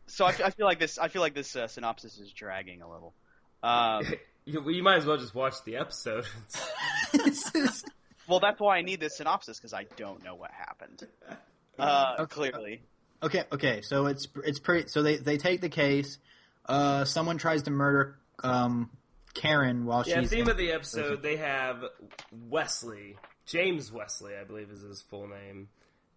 So I feel like this synopsis is dragging a little. You might as well just watch the episode. Well, that's why I need this synopsis, because I don't know what happened. Clearly. Okay. So it's pretty. So they take the case. Someone tries to murder Karen while she's. Yeah. Theme of the episode. They have Wesley, James Wesley, I believe is his full name,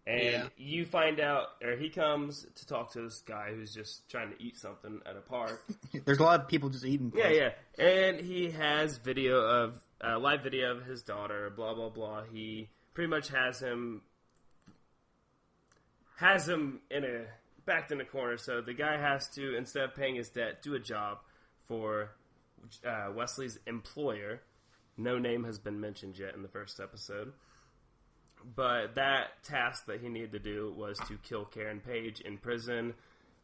and you find out, or he comes to talk to this guy who's just trying to eat something at a park. There's a lot of people just eating. Yeah, and he has live video of his daughter, blah, blah, blah. He pretty much has him in a backed in a corner. So the guy has to, instead of paying his debt, do a job for Wesley's employer. No name has been mentioned yet in the first episode. But that task that he needed to do was to kill Karen Page in prison.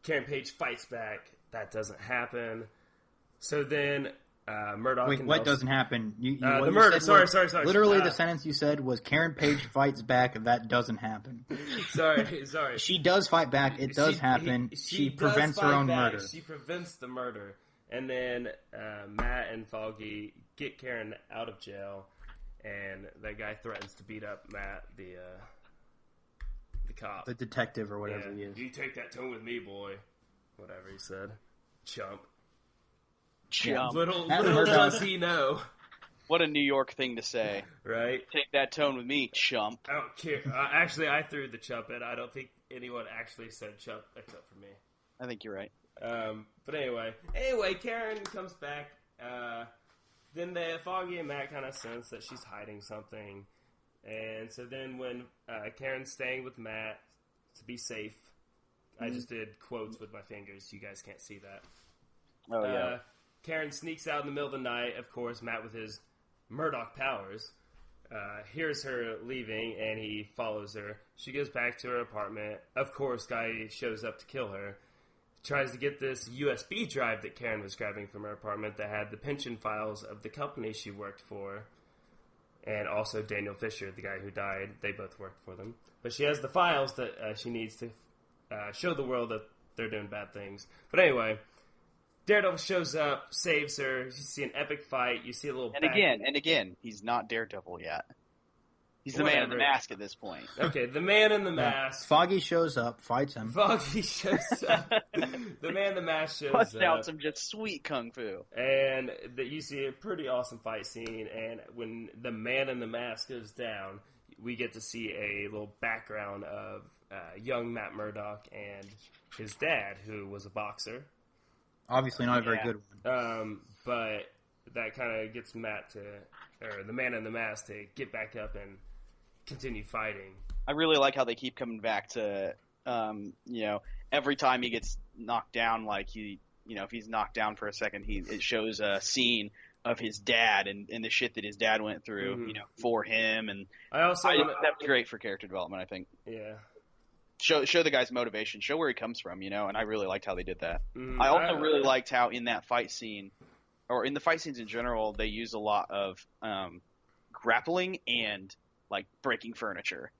Karen Page fights back. That doesn't happen. So then Murdoch... Wait, what doesn't happen? The murder. Sorry. Literally, the sentence you said was, Karen Page fights back, that doesn't happen. Sorry. She does fight back. It does happen. She prevents her own murder. She prevents the murder. And then Matt and Foggy get Karen out of jail, and that guy threatens to beat up Matt, the cop. The detective or whatever he is. You take that tone with me, boy. Whatever he said. Chump. Little does he know. What a New York thing to say. Right? Take that tone with me, chump. I don't care. Actually, I threw the chump in. I don't think anyone actually said chump except for me. I think you're right. But anyway, Karen comes back. Then Foggy and Matt kind of sense that she's hiding something. And so then when Karen's staying with Matt to be safe, I just did quotes with my fingers. You guys can't see that. Oh, yeah. Karen sneaks out in the middle of the night. Of course, Matt with his Murdoch powers hears her leaving, and he follows her. She goes back to her apartment. Of course, guy shows up to kill her. Tries to get this USB drive that Karen was grabbing from her apartment that had the pension files of the company she worked for. And also Daniel Fisher, the guy who died. They both worked for them. But she has the files that she needs to show the world that they're doing bad things. But anyway, Daredevil shows up, saves her. You see an epic fight. You see a little... And again, he's not Daredevil yet. He's the man in the mask at this point. Okay, the man in the mask. Foggy shows up, fights him. Foggy shows up. The man in the mask shows Busts up. out some just sweet kung fu. And you see a pretty awesome fight scene. And when the man in the mask goes down, we get to see a little background of young Matt Murdock and his dad, who was a boxer. Obviously not a very good one. But that kind of gets Matt or the man in the mask to get back up and continue fighting. I really like how they keep coming back to, every time he gets knocked down, like if he's knocked down for a second, it shows a scene of his dad and the shit that his dad went through, for him. And that's great for character development, I think. Yeah. Show the guy's motivation, show where he comes from, and I really liked how they did that. Mm-hmm. I also really liked how in that fight scene, or in the fight scenes in general, they use a lot of grappling and like breaking furniture,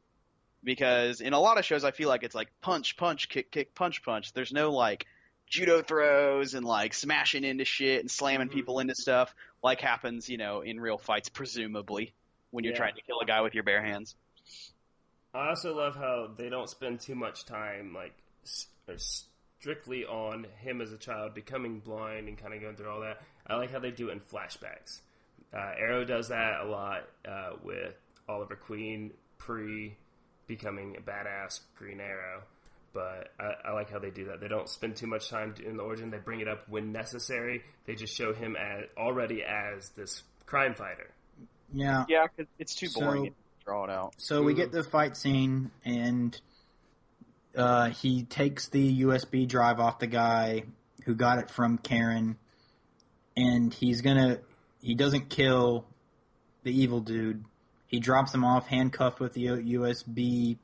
because in a lot of shows I feel like it's like punch, punch, kick, kick, punch, punch. There's no like judo throws and like smashing into shit and slamming people into stuff like happens, in real fights, presumably, when you're trying to kill a guy with your bare hands. I also love how they don't spend too much time like strictly on him as a child becoming blind and kind of going through all that. I like how they do it in flashbacks. Arrow does that a lot with Oliver Queen becoming a badass Green Arrow, but I like how they do that. They don't spend too much time in the origin. They bring it up when necessary. They just show him already as this crime fighter. Yeah. Yeah, cause it's too boring to draw it out. So we get the fight scene, and he takes the USB drive off the guy who got it from Karen, and he doesn't kill the evil dude. He drops him off, handcuffed with the USB,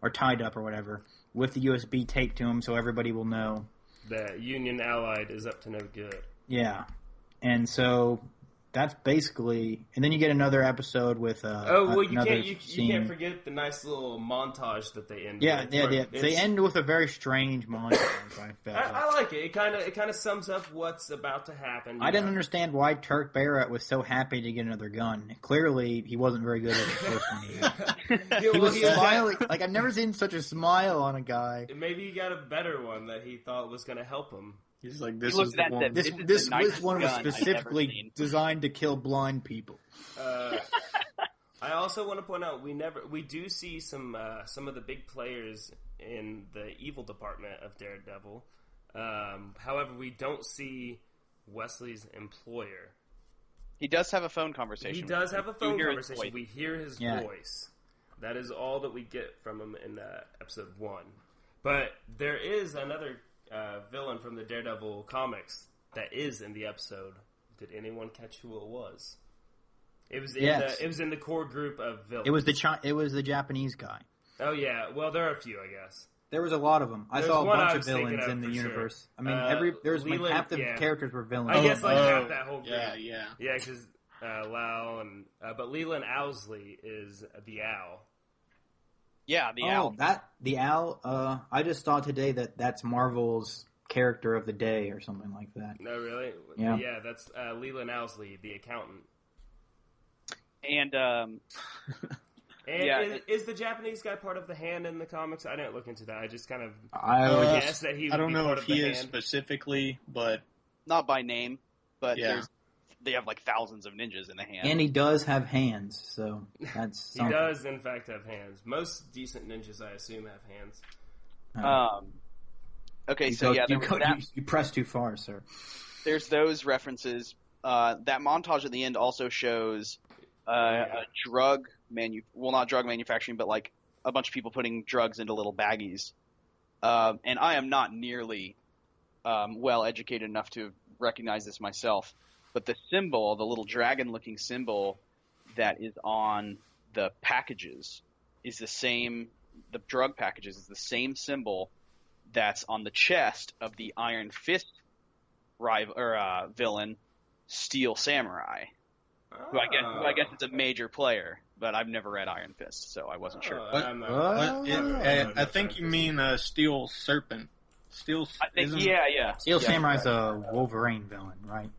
or tied up or whatever, with the USB taped to him so everybody will know. That Union Allied is up to no good. Yeah. And so that's basically... And then you get another episode with you can't forget the nice little montage that they end with. Yeah. They end with a very strange montage, I like it. It kind of sums up what's about to happen. I didn't understand why Turk Barrett was so happy to get another gun. Clearly, he wasn't very good at the first one. He was smiling. Like, I've never seen such a smile on a guy. Maybe he got a better one that he thought was going to help him. He's like, this is the one. This one was specifically designed to kill blind people. I also want to point out we do see some of the big players in the evil department of Daredevil. However, we don't see Wesley's employer. He does have a phone conversation. He does have a phone conversation. We hear his voice. That is all that we get from him in episode 1. But there is another villain from the Daredevil comics that is in the episode. Did anyone catch who it was? It was in the core group of villains. It was the Japanese guy. Oh yeah, well there are a few, I guess. There was a lot of them. I saw a bunch of villains in the universe. Sure. I mean, half the characters were villains. I guess half that whole group. Yeah, because Lau and but Leland Owsley is the Owl. Yeah, the Owl. The Owl. I just saw today that's Marvel's character of the day or something like that. No, really? Yeah, that's Leland Owsley, the accountant. And is the Japanese guy part of the Hand in the comics? I didn't look into that. I just kind of guessed that he would I don't be know part if of the he Hand. is specifically, but not by name, but they have like thousands of ninjas in the Hand. And he does have hands, so that's something. He does, in fact, have hands. Most decent ninjas, I assume, have hands. Okay, you press too far, sir. There's those references. That montage at the end also shows a not drug manufacturing, but like a bunch of people putting drugs into little baggies. And I am not nearly well educated enough to recognize this myself, but the symbol, the little dragon-looking symbol that is on the packages is the same. The drug packages is the same symbol that's on the chest of the Iron Fist villain, Steel Samurai. Who I guess it's a major player, but I've never read Iron Fist, so I wasn't sure. I think you mean Steel Serpent. Steel Samurai's a Wolverine villain, right?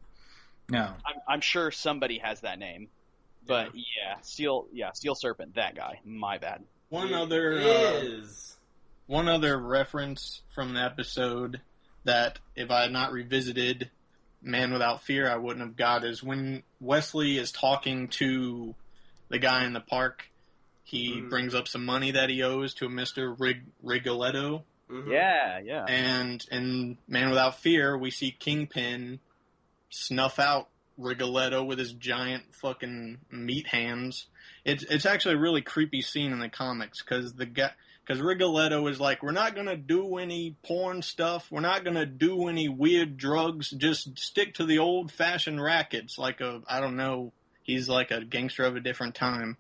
No, I'm sure somebody has that name, but Steel Serpent, that guy. My bad. One other reference from the episode that if I had not revisited Man Without Fear, I wouldn't have got is when Wesley is talking to the guy in the park. He brings up some money that he owes to a Mr. Rigoletto. Mm-hmm. Yeah. And in Man Without Fear, we see Kingpin snuff out Rigoletto with his giant fucking meat hands. It's actually a really creepy scene in the comics because Rigoletto is like, we're not going to do any porn stuff. We're not going to do any weird drugs. Just stick to the old-fashioned rackets. He's like a gangster of a different time.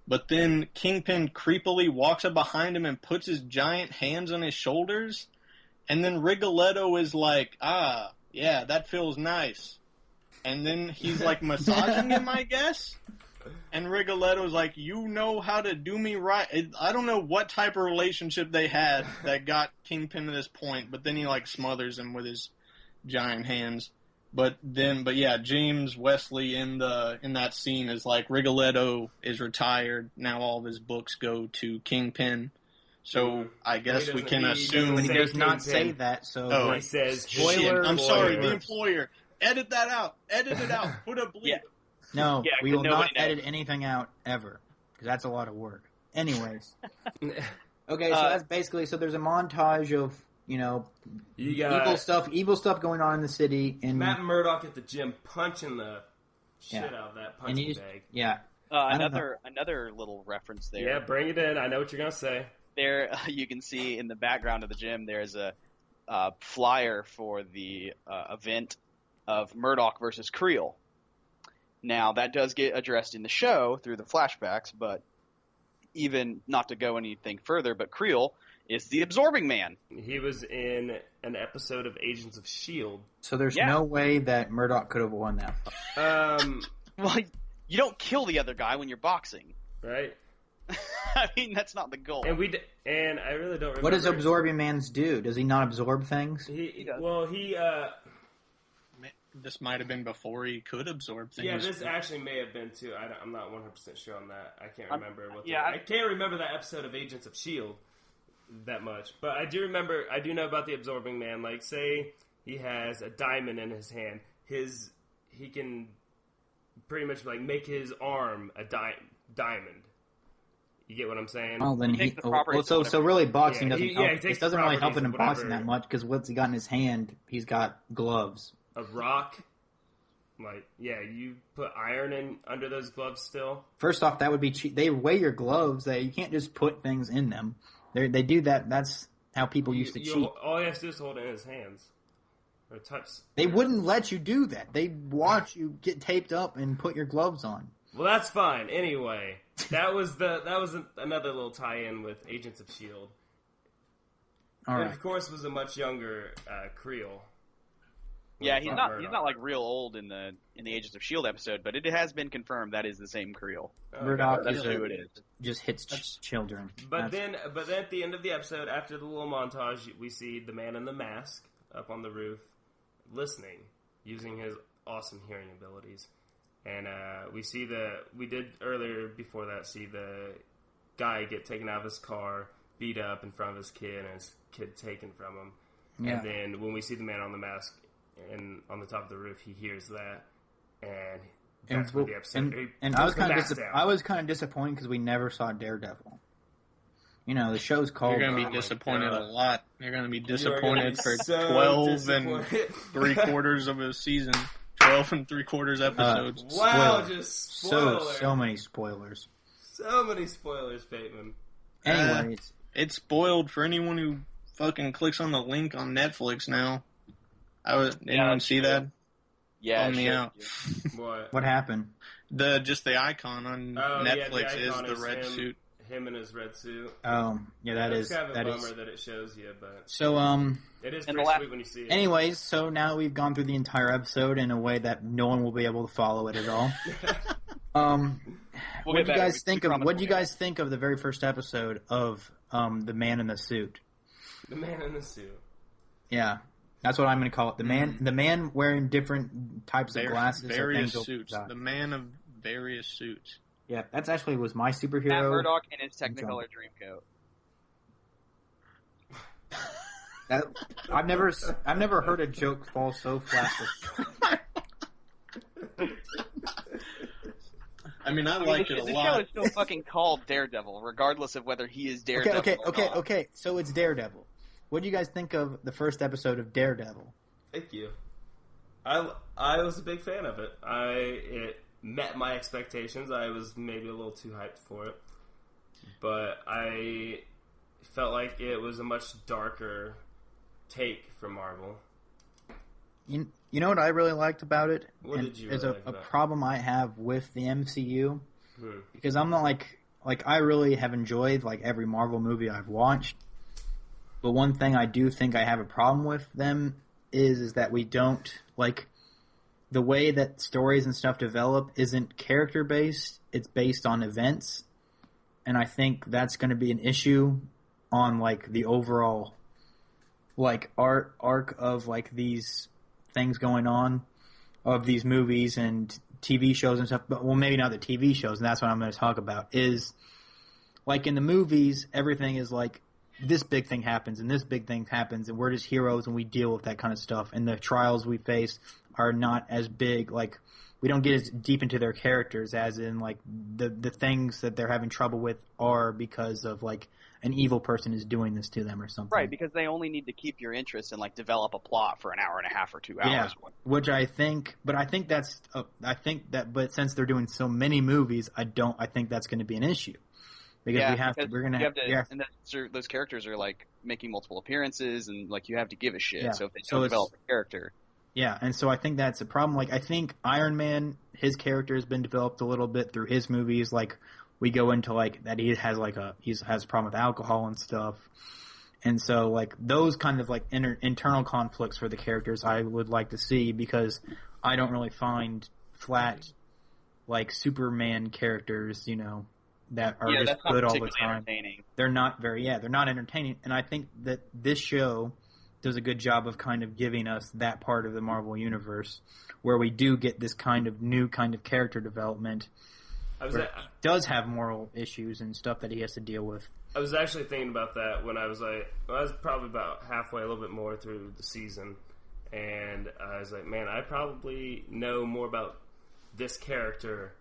But then Kingpin creepily walks up behind him and puts his giant hands on his shoulders. And then Rigoletto is like, yeah, that feels nice. And then he's like massaging him, I guess. And Rigoletto's like, you know how to do me right. I don't know what type of relationship they had that got Kingpin to this point, but then he like smothers him with his giant hands. But James Wesley in that scene is like, Rigoletto is retired. Now all of his books go to Kingpin. So I guess we can assume he does not say that. So he says, spoiler. I'm sorry, the employer. Edit that out. Edit it out. Put a bleep. Yeah. No, we will not edit anything out ever, because that's a lot of work. Anyways. Okay, so that's basically, there's a montage of, you got evil stuff going on in the city. And Matt Murdock at the gym punching the shit out of that punching bag. Yeah. Another little reference there. Yeah, bring it in. I know what you're going to say. There, you can see in the background of the gym, there's a flyer for the event of Murdock versus Creel. Now, that does get addressed in the show through the flashbacks, but even not to go anything further, but Creel is the Absorbing Man. He was in an episode of Agents of S.H.I.E.L.D. So there's no way that Murdock could have won that fight. Well, you don't kill the other guy when you're boxing. Right? I mean, that's not the goal. And I really don't remember. What does Absorbing Man's do? Does he not absorb things? He this might have been before he could absorb things. Yeah, this actually may have been too. I'm not 100% sure on that. I can't remember I can't remember that episode of Agents of S.H.I.E.L.D. that much. But I do know about the Absorbing Man. Like, say he has a diamond in his hand. He can pretty much like make his arm a diamond. You get what I'm saying? Well, then so really boxing doesn't help. It doesn't really help him in boxing that much, because what's he got in his hand? He's got gloves. A rock? Like, you put iron in under those gloves still? First off, that would be cheap. They weigh your gloves. You can't just put things in them. They do that. That's how people used to cheat. All he has to do is hold it in his hands. Or touch. They wouldn't let you do that. They'd watch you get taped up and put your gloves on. Well, that's fine. Anyway, that was another little tie-in with Agents of S.H.I.E.L.D. All right. It, of course, was a much younger Creel. Yeah, he's not like real old in the Agents of S.H.I.E.L.D. episode, but it has been confirmed that is the same Creel. Murdoch that's who it is. Just hits children. But then at the end of the episode, after the little montage, we see the man in the mask up on the roof, listening, using his awesome hearing abilities, and we did earlier before that see the guy get taken out of his car, beat up in front of his kid, and his kid taken from him. Yeah. And then when we see the man on the mask and on the top of the roof, he hears that, and that's where the episode. And I was kind of disappointed because we never saw Daredevil. You know, the show's called. You're going to be disappointed a lot. You're going to be disappointed for 12 and 3/4 of a season. 12 and 3/4 episodes. Wow, just spoilers. So many spoilers. So many spoilers, Bateman. Anyways. It's spoiled for anyone who fucking clicks on the link on Netflix now. Anyone see that? Yeah, me out. What happened? The icon on Netflix is the red suit. Him in his red suit. Oh, yeah, that is. It's kind of a bummer that it shows you, but so it is pretty sweet when you see it. Anyways, so now we've gone through the entire episode in a way that no one will be able to follow it at all. What do you guys think of the very first episode of the man in the suit? The man in the suit. Yeah. That's what I'm going to call it. The man wearing different types of glasses. Various suits. The man of various suits. Yeah, that's actually was my superhero. Matt Murdock in his Technicolor Dreamcoat. I've never heard a joke fall so flat. I mean, I liked it a lot. The show is still fucking called Daredevil, regardless of whether he is Daredevil. Okay. So it's Daredevil. What do you guys think of the first episode of Daredevil? Thank you. I was a big fan of it. It met my expectations. I was maybe a little too hyped for it, but I felt like it was a much darker take from Marvel. You know what I really liked about it? What did you is really a problem I have with the MCU because I'm not like I really have enjoyed like every Marvel movie I've watched. But one thing I do think I have a problem with them is that we don't, like, the way that stories and stuff develop isn't character-based, it's based on events. And I think that's going to be an issue on, like, the overall, like, arc of, like, these things going on, of these movies and TV shows and stuff. But, well, maybe not the TV shows, and that's what I'm going to talk about, is, like, in the movies, everything is, like, this big thing happens and this big thing happens and we're just heroes and we deal with that kind of stuff and the trials we face are not as big, like we don't get as deep into their characters as in like the things that they're having trouble with are because of like an evil person is doing this to them or something. Right, because they only need to keep your interest and like develop a plot for an hour and a half or 2 hours. Yeah, which I think but since they're doing so many movies, I think that's going to be an issue. Because those characters are like making multiple appearances and like you have to give a shit. Yeah. So if they don't develop a character. Yeah, and so I think that's a problem. Like I think Iron Man, his character has been developed a little bit through his movies. Like we go into like that he has a problem with alcohol and stuff. And so like those kind of like internal conflicts for the characters I would like to see because I don't really find flat like Superman characters, you know, that are just good all the time. They're not entertaining. And I think that this show does a good job of kind of giving us that part of the Marvel Universe where we do get this kind of new kind of character development. It does have moral issues and stuff that he has to deal with. I was actually thinking about that when I was probably about halfway, a little bit more through the season. And I was like, man, I probably know more about this character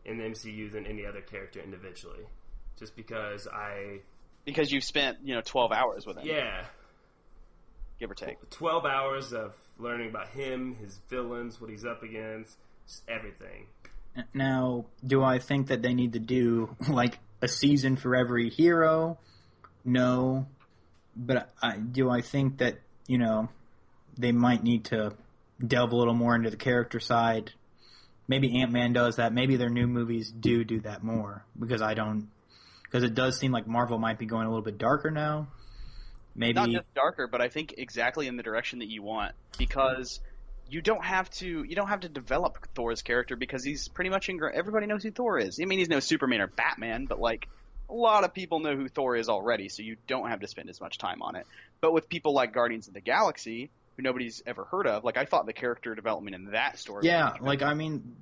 in the MCU than any other character individually, just because you've spent 12 hours with him, give or take 12 hours of learning about him, his villains, what he's up against, just everything. Now, do I think that they need to do like a season for every hero? No, But do I think that, they might need to delve a little more into the character side? Maybe Ant-Man does that. Maybe their new movies do that more, because it does seem like Marvel might be going a little bit darker now. Maybe not just darker, but I think exactly in the direction that you want, because you don't have to develop Thor's character, because he's pretty much everybody knows who Thor is. I mean, he's no Superman or Batman, but like a lot of people know who Thor is already, so you don't have to spend as much time on it. But with people like Guardians of the Galaxy, who nobody's ever heard of, like I thought the character development in that story. Yeah, like I mean,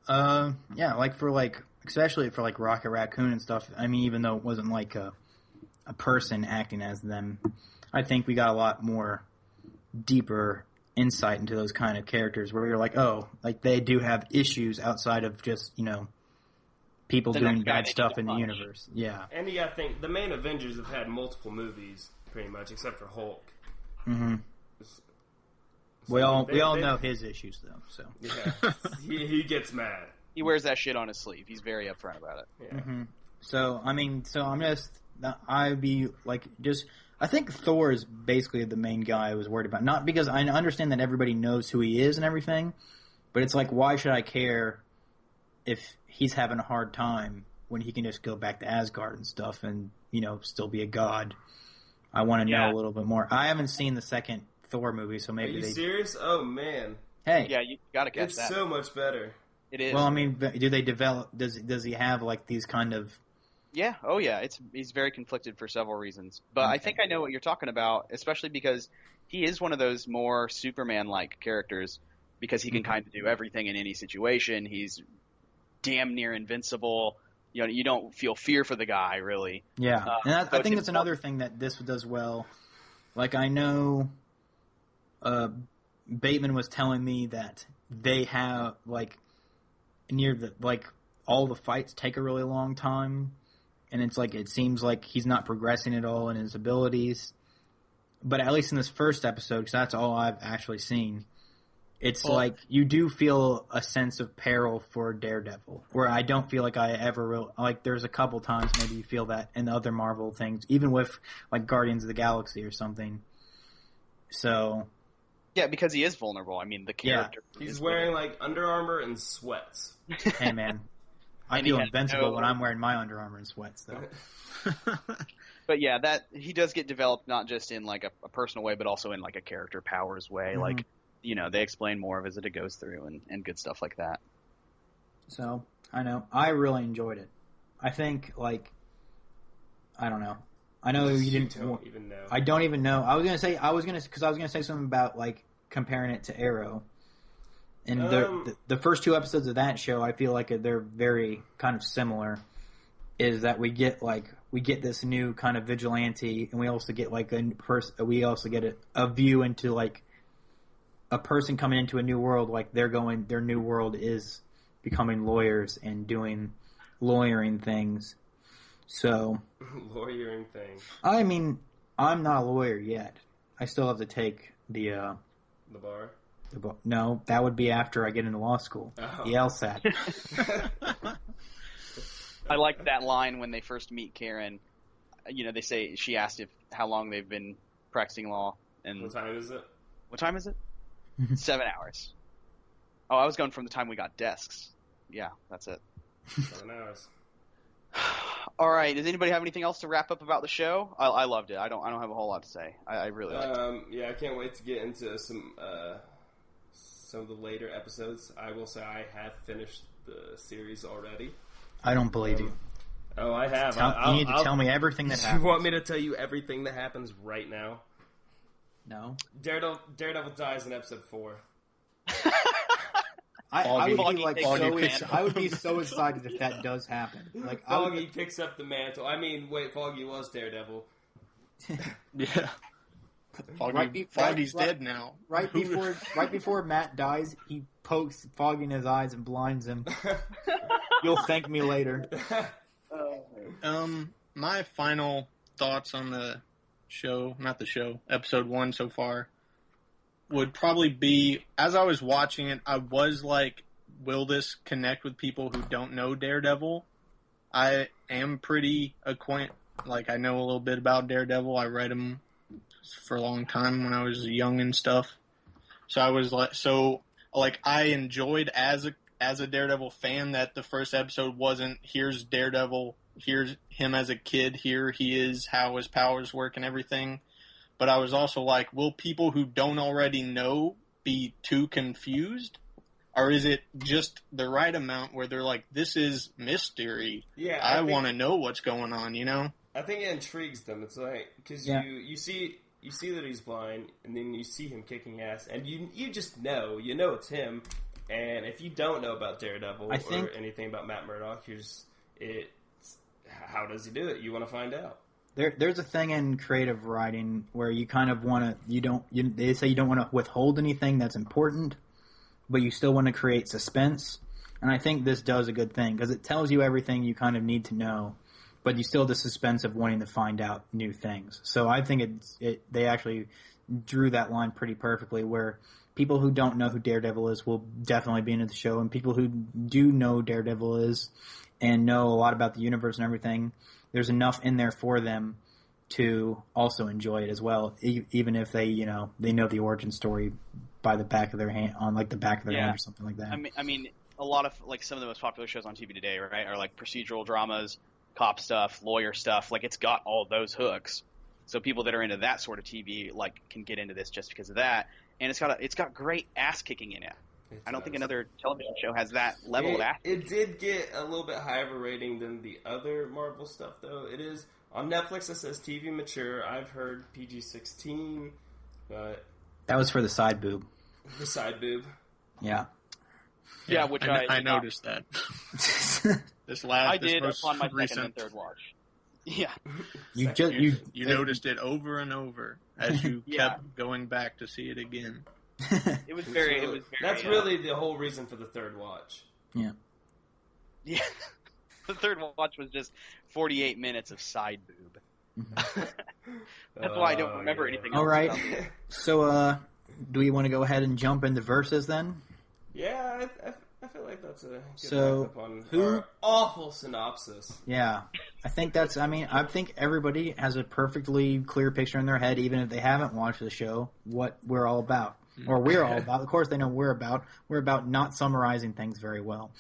like for like especially for like Rocket Raccoon and stuff. I mean, even though it wasn't like a person acting as them, I think we got a lot more deeper insight into those kind of characters where you're like, oh, like they do have issues outside of just, people doing bad stuff in the universe. Yeah. And you gotta think, the main Avengers have had multiple movies, pretty much, except for Hulk. Mm-hmm. So we all know his issues, though, so. Yeah. he gets mad. He wears that shit on his sleeve. He's very upfront about it. Yeah. Mm-hmm. So, I'm I think Thor is basically the main guy I was worried about. Not because I understand that everybody knows who he is and everything, but it's like, why should I care if he's having a hard time when he can just go back to Asgard and stuff and, still be a god? I want to know a little bit more. I haven't seen the second Thor movie, so maybe Are you serious? Oh, man. Hey. Yeah, you gotta catch that. It's so much better. It is. Well, I mean, do they develop, does he have, like, these kind of... Yeah. Oh, yeah. He's very conflicted for several reasons. But okay. I think I know what you're talking about, especially because he is one of those more Superman-like characters, because he can kind of do everything in any situation. He's damn near invincible. You don't feel fear for the guy, really. Yeah. And I think that's another thing that this does well. Like, I know Bateman was telling me that they have, like, all the fights take a really long time. And it's like, it seems like he's not progressing at all in his abilities. But at least in this first episode, because that's all I've actually seen, it's like you do feel a sense of peril for Daredevil, where I don't feel like I ever there's a couple times maybe you feel that in the other Marvel things, even with like Guardians of the Galaxy or something. So. Yeah, because he is vulnerable. I mean, the character. Yeah. He's wearing like Under Armour and sweats. Hey, man. I feel invincible when I'm wearing my Under Armour and sweats, though. But yeah, that he does get developed not just in like a personal way, but also in like a character powers way. Mm-hmm. Like, they explain more of as it goes through and good stuff like that. So, I know. I really enjoyed it. I think, like, I don't know. I know you didn't even know. I don't even know. I was going to say something about, like, comparing it to Arrow. And the first two episodes of that show, I feel like they're very kind of similar. Is that we get this new kind of vigilante, and we also get like a view into like a person coming into a new world. Like their new world is becoming lawyers and doing lawyering things. So lawyering things. I mean, I'm not a lawyer yet. I still have to take the bar. No, that would be after I get into law school. Oh. The LSAT. I like that line when they first meet Karen. They say she asked how long they've been practicing law. And what time is it? What time is it? 7 hours. Oh, I was going from the time we got desks. Yeah, that's it. 7 hours. All right. Does anybody have anything else to wrap up about the show? I loved it. I don't have a whole lot to say. I really liked it. Yeah, I can't wait to get into some of the later episodes. I will say I have finished the series already. I don't believe you. Oh, I have. You need to tell me everything that happens. You want me to tell you everything that happens right now? No. Daredevil dies in episode 4. I would be so excited if that does happen. Like Foggy picks up the mantle. I mean, wait, Foggy was Daredevil. Yeah. Foggy's dead now. Right before Matt dies, he pokes Foggy in his eyes and blinds him. You'll thank me later. My final thoughts on the show, not the show, episode 1 so far, would probably be, as I was watching it, I was like, will this connect with people who don't know Daredevil? I am pretty acquainted, like I know a little bit about Daredevil. I read him for a long time when I was young and stuff. So I was I enjoyed as a Daredevil fan that the first episode wasn't here's Daredevil, here's him as a kid, here he is, how his powers work and everything. But I was also like, will people who don't already know be too confused? Or is it just the right amount where they're like, this is mystery. Yeah, I want to know what's going on, you know? I think it intrigues them. It's like, because you see that he's blind, and then you see him kicking ass, and you just know it's him. And if you don't know about Daredevil or anything about Matt Murdock, how does he do it? You want to find out. There's a thing in creative writing where you kind of want to, they say you don't want to withhold anything that's important, but you still want to create suspense. And I think this does a good thing because it tells you everything you kind of need to know, but you still have the suspense of wanting to find out new things. So I think they actually drew that line pretty perfectly where people who don't know who Daredevil is will definitely be into the show, and people who do know Daredevil is and know a lot about the universe and everything, there's enough in there for them to also enjoy it as well, even if they know the origin story by the back of their hand, on like the back of their hand or something like that. I mean, a lot of like some of the most popular shows on TV today, right, are like procedural dramas, cop stuff, lawyer stuff. Like it's got all those hooks. So people that are into that sort of TV like can get into this just because of that. And it's got great ass kicking in it. I don't think another television show has that level of ass. It did get a little bit higher of a rating than the other Marvel stuff, though. It is on Netflix. It says TV mature. I've heard PG-16, but that was for the side boob. The side boob. Yeah. Yeah, which I noticed that. I did upon my second and third watch. Yeah. You noticed it over and over as you kept going back to see it again. It was very. That's really the whole reason for the third watch. Yeah. Yeah. The third watch was just 48 minutes of side boob. That's why I don't remember anything else. All right. So, do we want to go ahead and jump into verses then? Yeah, I feel like that's a good wrap-up on our awful synopsis. Yeah. I think I think everybody has a perfectly clear picture in their head, even if they haven't watched the show, what we're all about. Or we're all about. Of course they know we're about. We're about not summarizing things very well.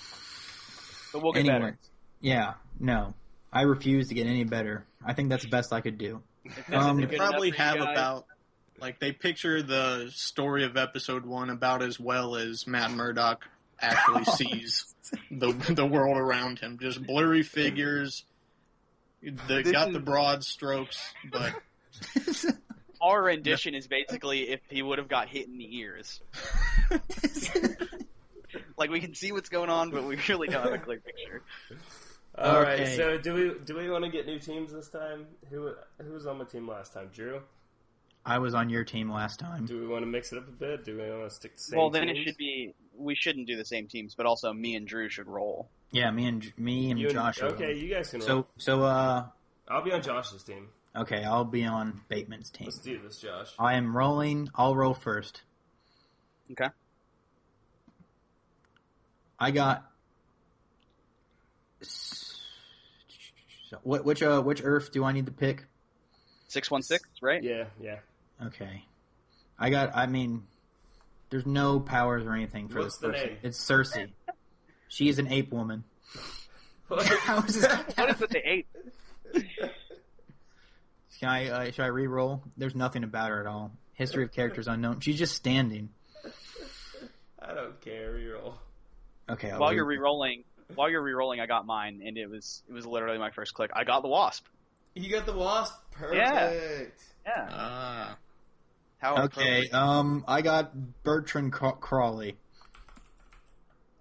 But we'll get better. Yeah. No. I refuse to get any better. I think that's the best I could do. They probably have about, like, they picture the story of episode 1 about as well as Matt Murdock actually sees the world around him. Just blurry figures. Got the broad strokes, but... Our rendition is basically if he would have got hit in the ears. Like, we can see what's going on, but we really don't have a clear picture. All right, so do we want to get new teams this time? Who was on my team last time? Drew? I was on your team last time. Do we want to mix it up a bit? Do we want to stick to the same Well, then teams? it should be... We shouldn't do the same teams, but also me and Drew should roll. Yeah, me and Josh. Okay, you guys can roll. So, I'll be on Josh's team. Okay, I'll be on Bateman's team. Let's do this, Josh. I am rolling. I'll roll first. Okay. I got... Which Earth do I need to pick? 616, right? Yeah. Okay. There's no powers or anything for What's this person. The name? It's Cersei. She's an ape woman. How is that? What is with the ape? Should I re-roll? There's nothing about her at all. History of characters unknown. She's just standing. I don't care. Re-roll. Okay. While you're re-rolling, I got mine, and it was literally my first click. I got the Wasp. You got the Wasp. Perfect. Yeah. Okay. I got Bertrand Crawley.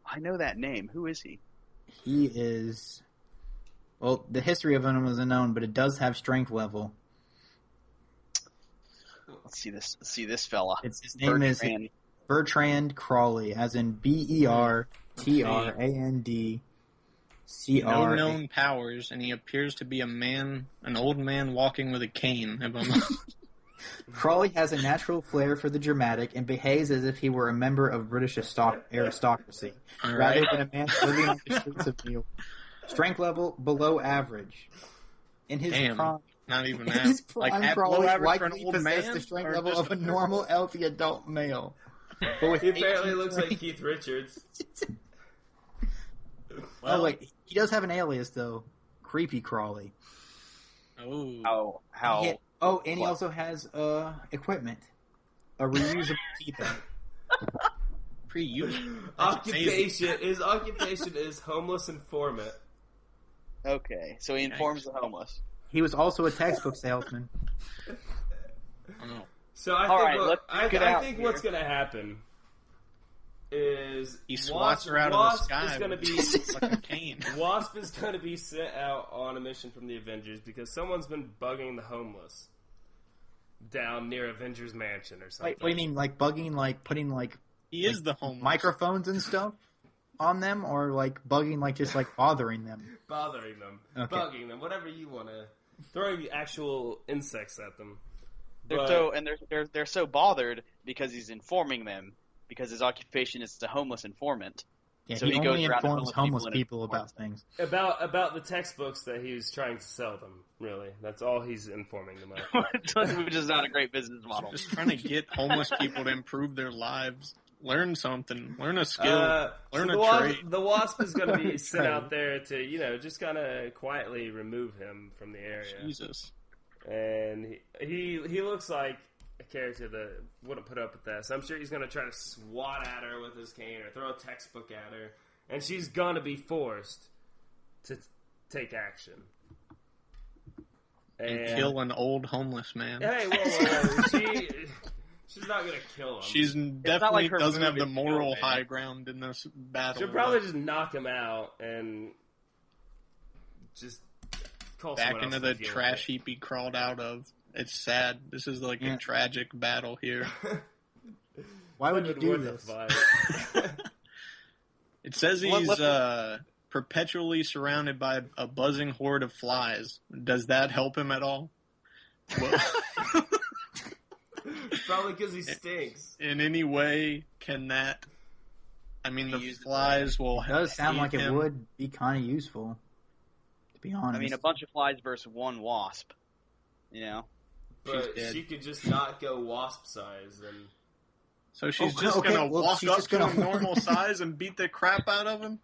I know that name. Who is he? He is. Well, the history of him is unknown, but it does have strength level. Let's see this fella. His name is Bertrand Crawley, as in Bertrand. No known powers, and he appears to be an old man walking with a cane. Crawley has a natural flair for the dramatic and behaves as if he were a member of British aristocracy, rather than a man living on the streets of New York. Strength level below average. In his prime, Not even that. He's like prime at Crawley, below average for an likely old possess man, the strength or level just of a normal, healthy adult male. But with He apparently 18 looks like Keith Richards. Oh wait, he does have an alias though. Creepy Crawley. Oh. How? And he also has equipment. A reusable teabag. Pre-use. His occupation is homeless informant. Okay, so he informs the homeless. He was also a textbook salesman. So I think what's going to happen is he swats her out of the sky. Is gonna be like a cane. Wasp is going to be sent out on a mission from the Avengers because someone's been bugging the homeless down near Avengers Mansion or something. Wait, what do you mean, like bugging, like putting like he is the homeless microphones and stuff on them, or like bugging, like just like bothering them? Bothering them, okay. Bugging them, whatever you want to. Throwing the actual insects at them. They're so bothered because he's informing them because his occupation is a homeless informant. Yeah, so he only goes informs homeless people about things. About the textbooks that he was trying to sell them, really. That's all he's informing them of. Which is not a great business model. Just trying to get homeless people to improve their lives. Learn something. Learn a skill. Learn a trade. The Wasp is going to be sent out there to, just kind of quietly remove him from the area. Jesus. And he looks like a character that wouldn't put up with that. So I'm sure he's going to try to swat at her with his cane or throw a textbook at her. And she's going to be forced to take action. And kill an old homeless man. Hey, whoa. She's not going to kill him. She's definitely doesn't have the moral high ground in this battle. She'll probably just knock him out and just call back into the trash heap he crawled out of. It's sad. This is like a tragic battle here. Why would you do this? It says he's perpetually surrounded by a buzzing horde of flies. Does that help him at all? Well, probably because he stinks. In any way, can that... I mean, the flies will... It does sound like it would be kind of useful, to be honest. I mean, a bunch of flies versus one wasp, But she could just not go wasp size. And so she's just going to walk up to a normal size and beat the crap out of him?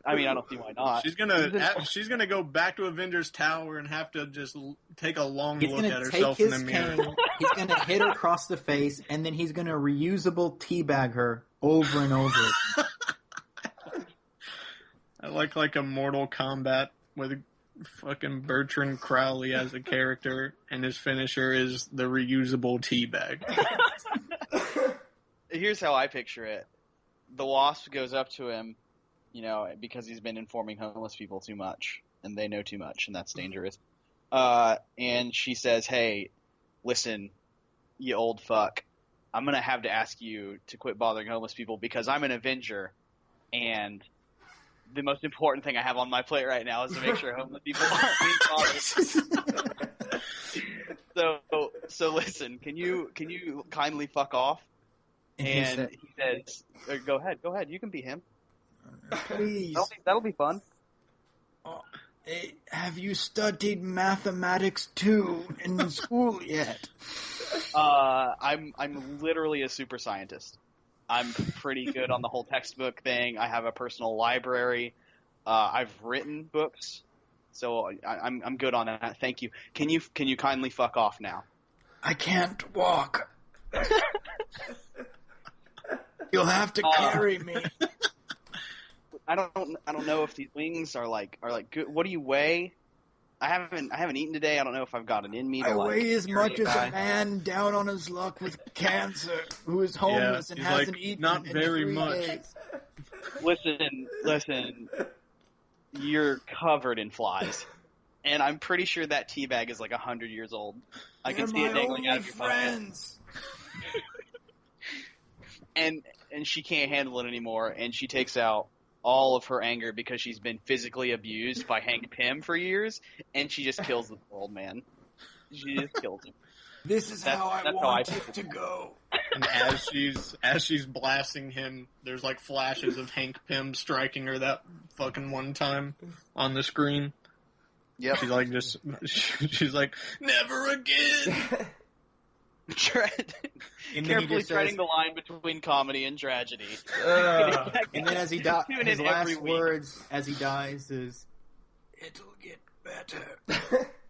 I mean, I don't see why not. She's gonna go back to Avengers Tower and have to just take a long look at herself in the mirror. He's gonna hit her across the face, and then he's gonna reusable teabag her over and over. I like a Mortal Kombat with fucking Bertrand Crawley as a character, and his finisher is the reusable teabag. Here's how I picture it: the Wasp goes up to him. Because he's been informing homeless people too much, and they know too much, and that's dangerous. And she says, hey, listen, you old fuck, I'm going to have to ask you to quit bothering homeless people because I'm an Avenger, and the most important thing I have on my plate right now is to make sure homeless people aren't being bothered. So listen, can you kindly fuck off? And he says, go ahead, you can be him. Please. That'll be fun. Have you studied mathematics too in school yet? I'm literally a super scientist. I'm pretty good on the whole textbook thing. I have a personal library. I've written books, so I'm good on that. Thank you. Can you kindly fuck off now? I can't walk. You'll have to carry me. I don't know if these wings are like good. What do you weigh? I haven't eaten today. I don't know if I've got it in me. I weigh as much as a man down on his luck with cancer who is homeless and hasn't eaten not in very 3 much. days. Listen. You're covered in flies, and I'm pretty sure that teabag is like 100 years old. I can see it dangling out of your friends. And she can't handle it anymore, and she takes out all of her anger because she's been physically abused by Hank Pym for years, and she just kills the old man. She just kills him. This is how I want it to go. And as she's blasting him, there's like flashes of Hank Pym striking her that fucking one time on the screen. Yep. She's like, never again. Carefully treading the line between comedy and tragedy. And then as he dies, his last words as he dies is, "It'll get better."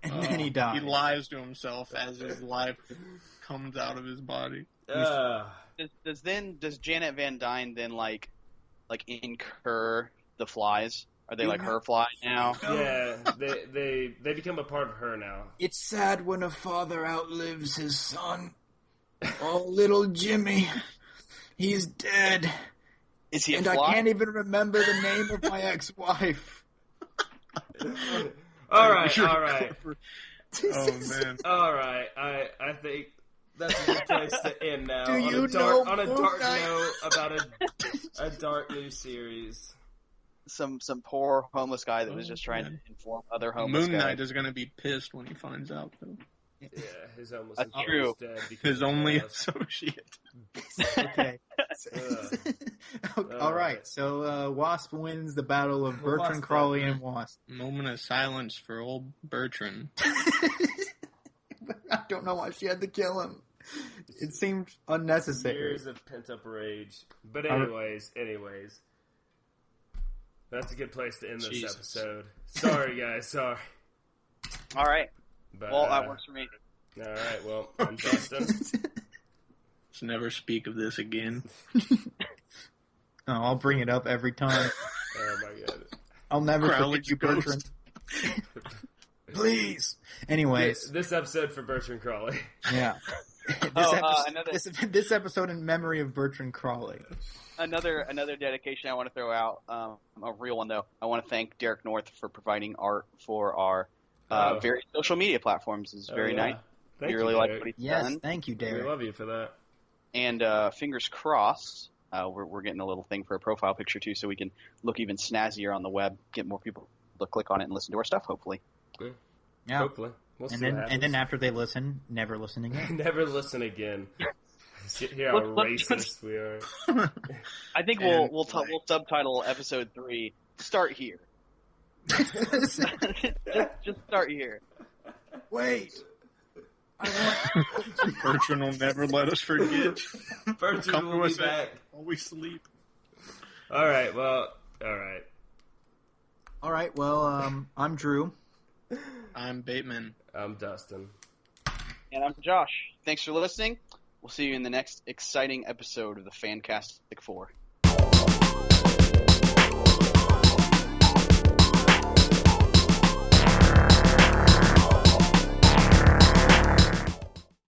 And then he dies. He lies to himself as his life comes out of his body. Does Janet Van Dyne then like incur the flies? Are they like her flies now? Yeah, they become a part of her now. It's sad when a father outlives his son. Oh, little Jimmy, he's dead. Is he? And I can't even remember the name of my ex-wife. All right. Oh man. All right. I think that's a good place to end now. Do you on a dark note about a dark news series. Some poor homeless guy that was just trying to inform other homeless Moon Knight guys. is going to be pissed when he finds out, though. Yeah, his homeless That's true. dead because His only associate. Okay. All right. So Wasp wins the battle of Bertrand, Crawley, and Wasp. Moment of silence for old Bertrand. I don't know why she had to kill him. It seemed unnecessary. Years of pent-up rage. But anyways. That's a good place to end this episode. Sorry, guys. Sorry. All right. But, well, that works for me. All right. Well, I'm Justin. Let's never speak of this again. I'll bring it up every time. Oh, my God. I'll never Crowley forget you, Bertrand. Please. Anyways. This episode for Bertrand Crawley. Yeah. This episode in memory of Bertrand Crawley. Another dedication I want to throw out, a real one though. I want to thank Derek North for providing art for our various social media platforms. It's very nice. Thank you really Derek. like what he's Yes, done. thank you, Derek. We love you for that. And fingers crossed, we're getting a little thing for a profile picture too, so we can look even snazzier on the web, get more people to click on it and listen to our stuff. Hopefully. Yeah. Hopefully. We'll see what happens. And then after they listen, never listen again. Never listen again. Hear how racist we are. I think we'll subtitle episode 3. Start here. just start here. Wait. Bertrand will never let us forget. Bertrand will be back while we sleep. All right. Well. All right. Well. I'm Drew. I'm Bateman. I'm Dustin. And I'm Josh. Thanks for listening. We'll see you in the next exciting episode of the FanCASTic 4.